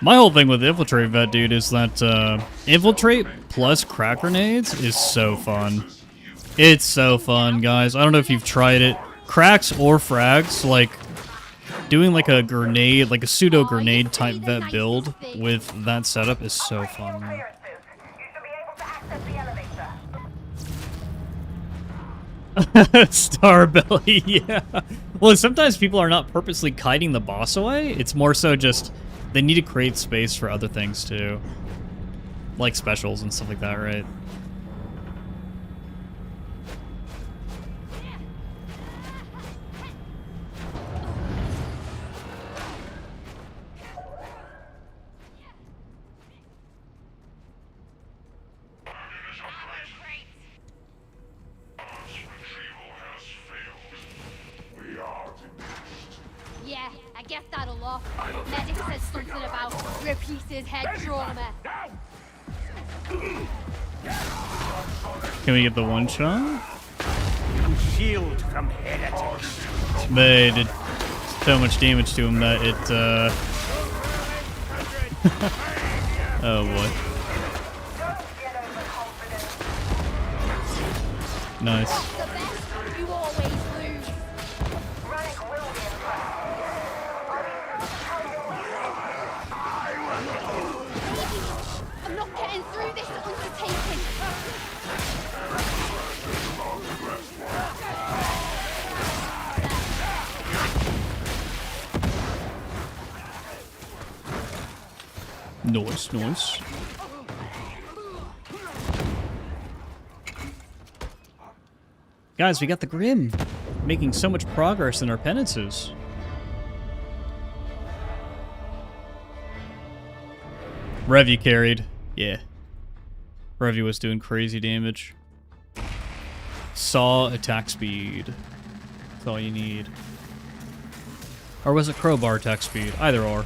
My whole thing with infiltrate vet, dude, is that infiltrate plus crack grenades is so fun. It's so fun, guys. I don't know if you've tried it. Cracks or frags, like doing like a grenade, like a pseudo grenade type vet build with that setup is so fun, man. Clearances. You should be able to access the elevator. Starbelly, yeah. Well, sometimes people are not purposely kiting the boss away. It's more so just they need to create space for other things too. Like specials and stuff like that, right? a piece's head trauma. Can we get the one shot? Shield from heretics. They did so much damage to him that it, oh boy. Nice. The best, you always lose. Running will be impressive. I'm not getting through this undertaking. Nice, nice. Guys, we got the Grim. Making so much progress in our penances. Revy carried. Yeah. Revy was doing crazy damage. Saw attack speed. That's all you need. Or was it crowbar attack speed? Either or.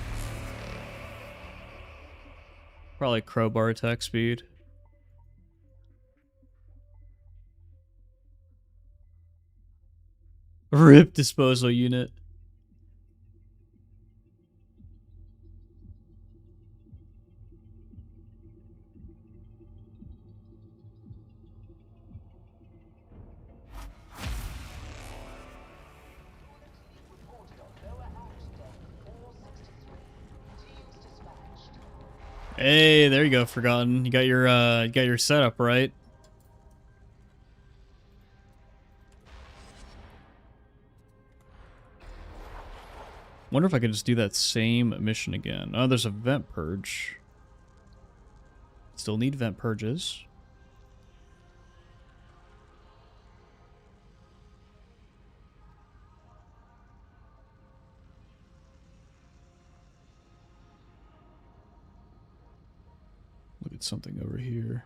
Probably crowbar attack speed. RIP disposal unit. Hey, there you go, Forgotten. You got your setup right. Wonder if I could just do that same mission again. Oh, there's a vent purge. Still need vent purges. Look at something over here.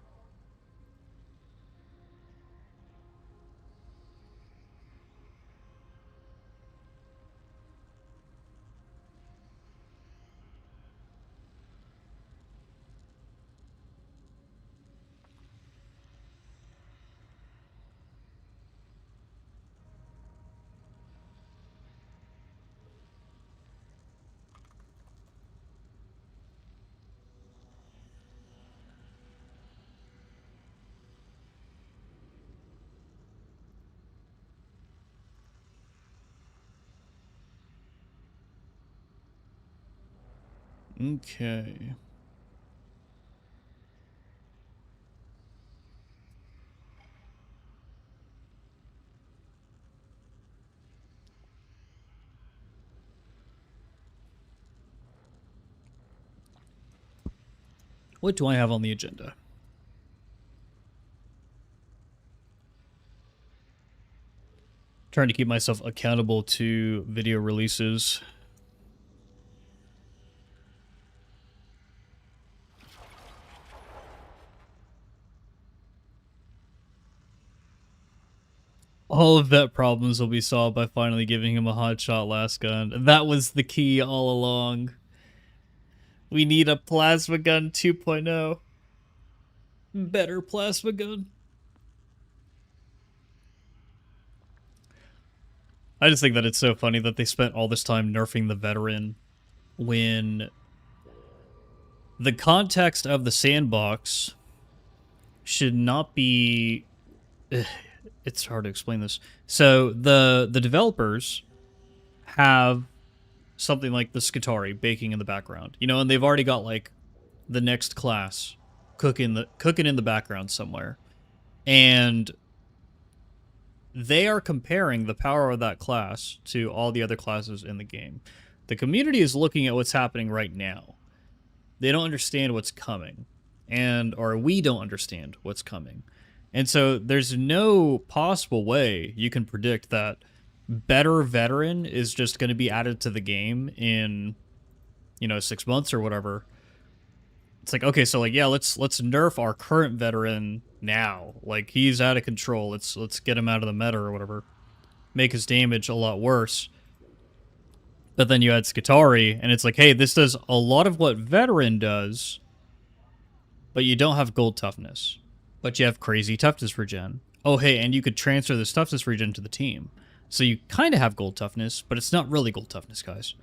Okay. What do I have on the agenda? Trying to keep myself accountable to video releases. All of that problems will be solved by finally giving him a hotshot last gun. That was the key all along. We need a plasma gun 2.0. Better plasma gun. I just think that it's so funny that they spent all this time nerfing the veteran when the context of the sandbox should not be... It's hard to explain this. So the developers have something like the Skitarii baking in the background, you know, and they've already got like the next class cooking in the background somewhere, and they are comparing the power of that class to all the other classes in the game. The community is looking at what's happening right now. They don't understand what's coming, or we don't understand what's coming. And so there's no possible way you can predict that better veteran is just going to be added to the game in, 6 months or whatever. It's like, okay, so like, yeah, let's nerf our current veteran now. Like, he's out of control. Let's get him out of the meta or whatever. Make his damage a lot worse. But then you add Skitarii, and it's like, hey, this does a lot of what Veteran does, but you don't have gold toughness. But you have crazy toughness regen. Oh, hey, and you could transfer this toughness regen to the team. So you kind of have gold toughness, but it's not really gold toughness, guys.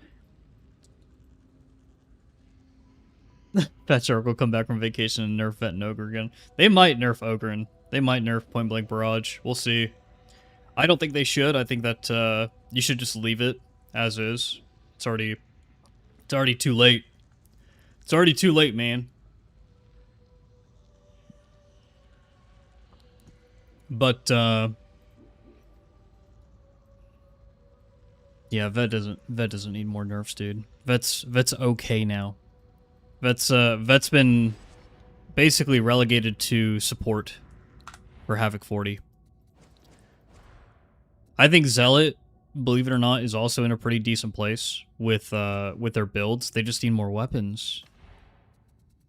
Fat Shark will come back from vacation and nerf Vet and Ogre again. They might nerf Ogre. They might nerf Point Blank Barrage. We'll see. I don't think they should. I think that you should just leave it as is. It's already too late. It's already too late, man. But yeah, Vet doesn't need more nerfs, dude. Vet's okay now. Vet's been basically relegated to support for Havoc 40. I think Zealot, believe it or not, is also in a pretty decent place with their builds. They just need more weapons.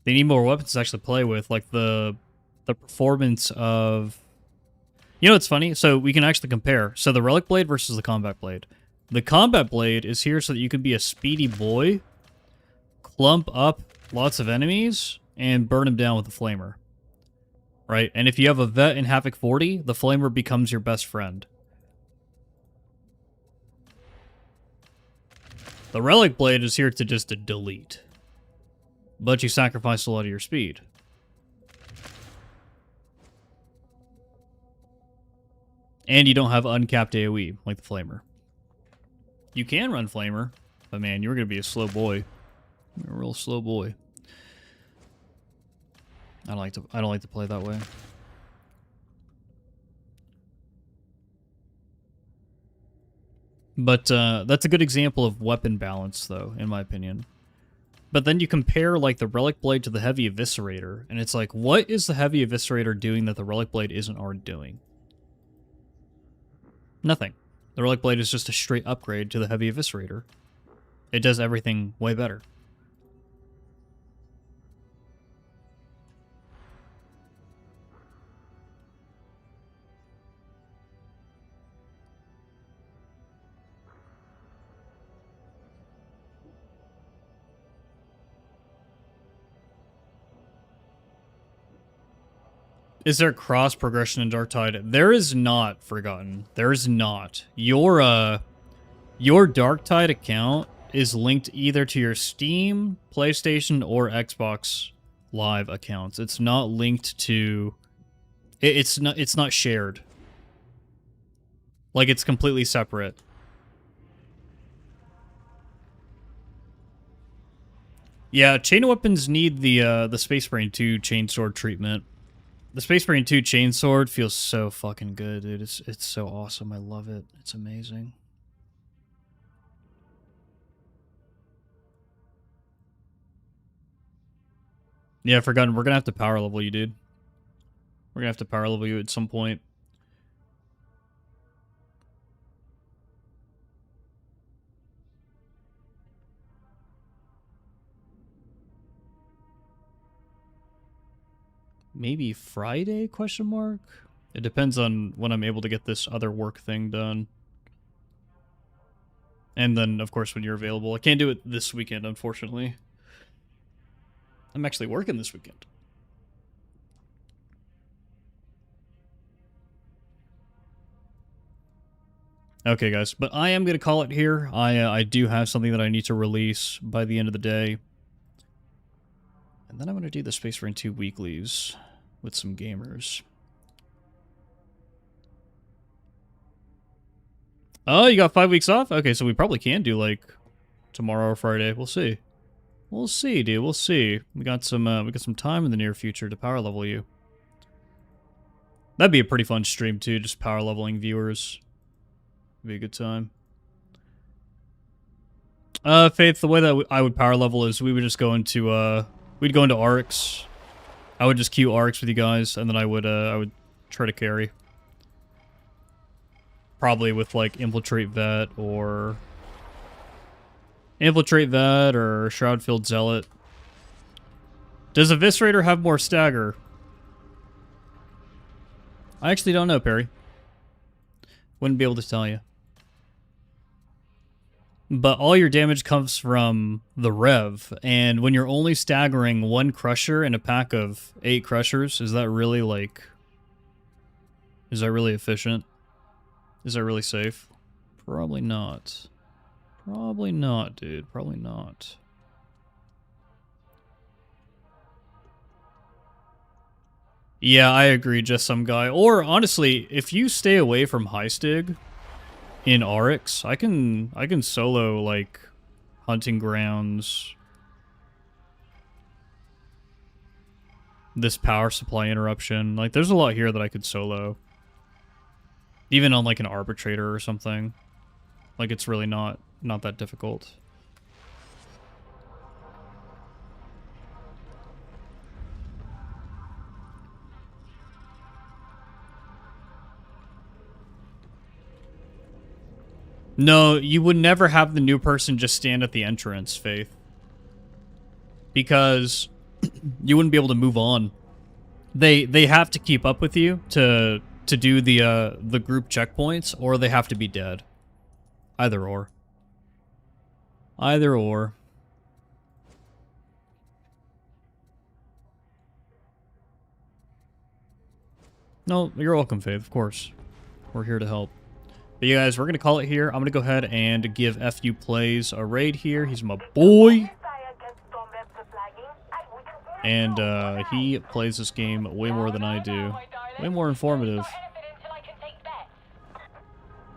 They need more weapons to actually play with, like the performance of... You know what's funny? So we can actually compare. So the Relic Blade versus the Combat Blade. The Combat Blade is here so that you can be a speedy boy, clump up lots of enemies, and burn them down with the Flamer. Right? And if you have a Vet in Havoc 40, the Flamer becomes your best friend. The Relic Blade is here to just delete. But you sacrifice a lot of your speed. And you don't have uncapped AoE, like the Flamer. You can run Flamer, but man, you're going to be a slow boy. You're a real slow boy. I don't like to play that way. But that's a good example of weapon balance, though, in my opinion. But then you compare, like, the Relic Blade to the Heavy Eviscerator, and it's like, what is the Heavy Eviscerator doing that the Relic Blade isn't already doing? Nothing. The Relic Blade is just a straight upgrade to the Heavy Eviscerator. It does everything way better. Is there cross progression in Darktide? There is not, Forgotten. There is not. Your Darktide account is linked either to your Steam, PlayStation, or Xbox Live accounts. It's not linked to... It's not shared. Like, it's completely separate. Yeah, chain weapons need the Space Marine 2 chainsword treatment. The Space Marine 2 chainsword feels so fucking good, dude. It's so awesome. I love it. It's amazing. Yeah, Forgotten. We're gonna have to power level you, dude. We're gonna have to power level you at some point. Maybe Friday, question mark? It depends on when I'm able to get this other work thing done. And then, of course, when you're available. I can't do it this weekend, unfortunately. I'm actually working this weekend. Okay, guys. But I am going to call it here. I do have something that I need to release by the end of the day. And then I'm going to do the Space Marine 2 weeklies with some gamers. Oh, you got 5 weeks off? Okay, so we probably can do, like, tomorrow or Friday. We'll see. We'll see, dude. We'll see. We got some time in the near future to power level you. That'd be a pretty fun stream, too, just power leveling viewers. Be a good time. Faith, the way that I would power level is we would just go into, we'd go into Arcs. I would just queue Arcs with you guys, and then I would try to carry. Probably with, like, Infiltrate Vet or Shroudfield Zealot. Does Eviscerator have more stagger? I actually don't know, Perry. Wouldn't be able to tell you. but all your damage comes from the rev, and when you're only staggering one crusher in a pack of 8 crushers, is that really like... Is that really efficient? Is that really safe? Probably not. Probably not, dude. Probably not. Yeah, I agree, just some guy. Or, honestly, if you stay away from high stig in Oryx, I can solo, like, Hunting Grounds, this power supply interruption. Like, there's a lot here that I could solo. Even on, like, an arbitrator or something. Like, it's really not that difficult. No, you would never have the new person just stand at the entrance, Faith. Because you wouldn't be able to move on. They have to keep up with you to do the group checkpoints, or they have to be dead. Either or. Either or. No, you're welcome, Faith, of course. We're here to help. But yeah, guys, we're going to call it here. I'm going to go ahead and give FU Plays a raid here. He's my boy. And he plays this game way more than I do. Way more informative.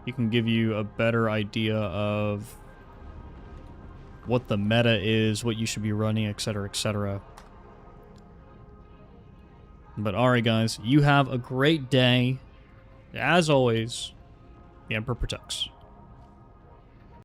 He can give you a better idea of what the meta is, what you should be running, etc., etc. But alright, guys, you have a great day. As always, the Emperor protects.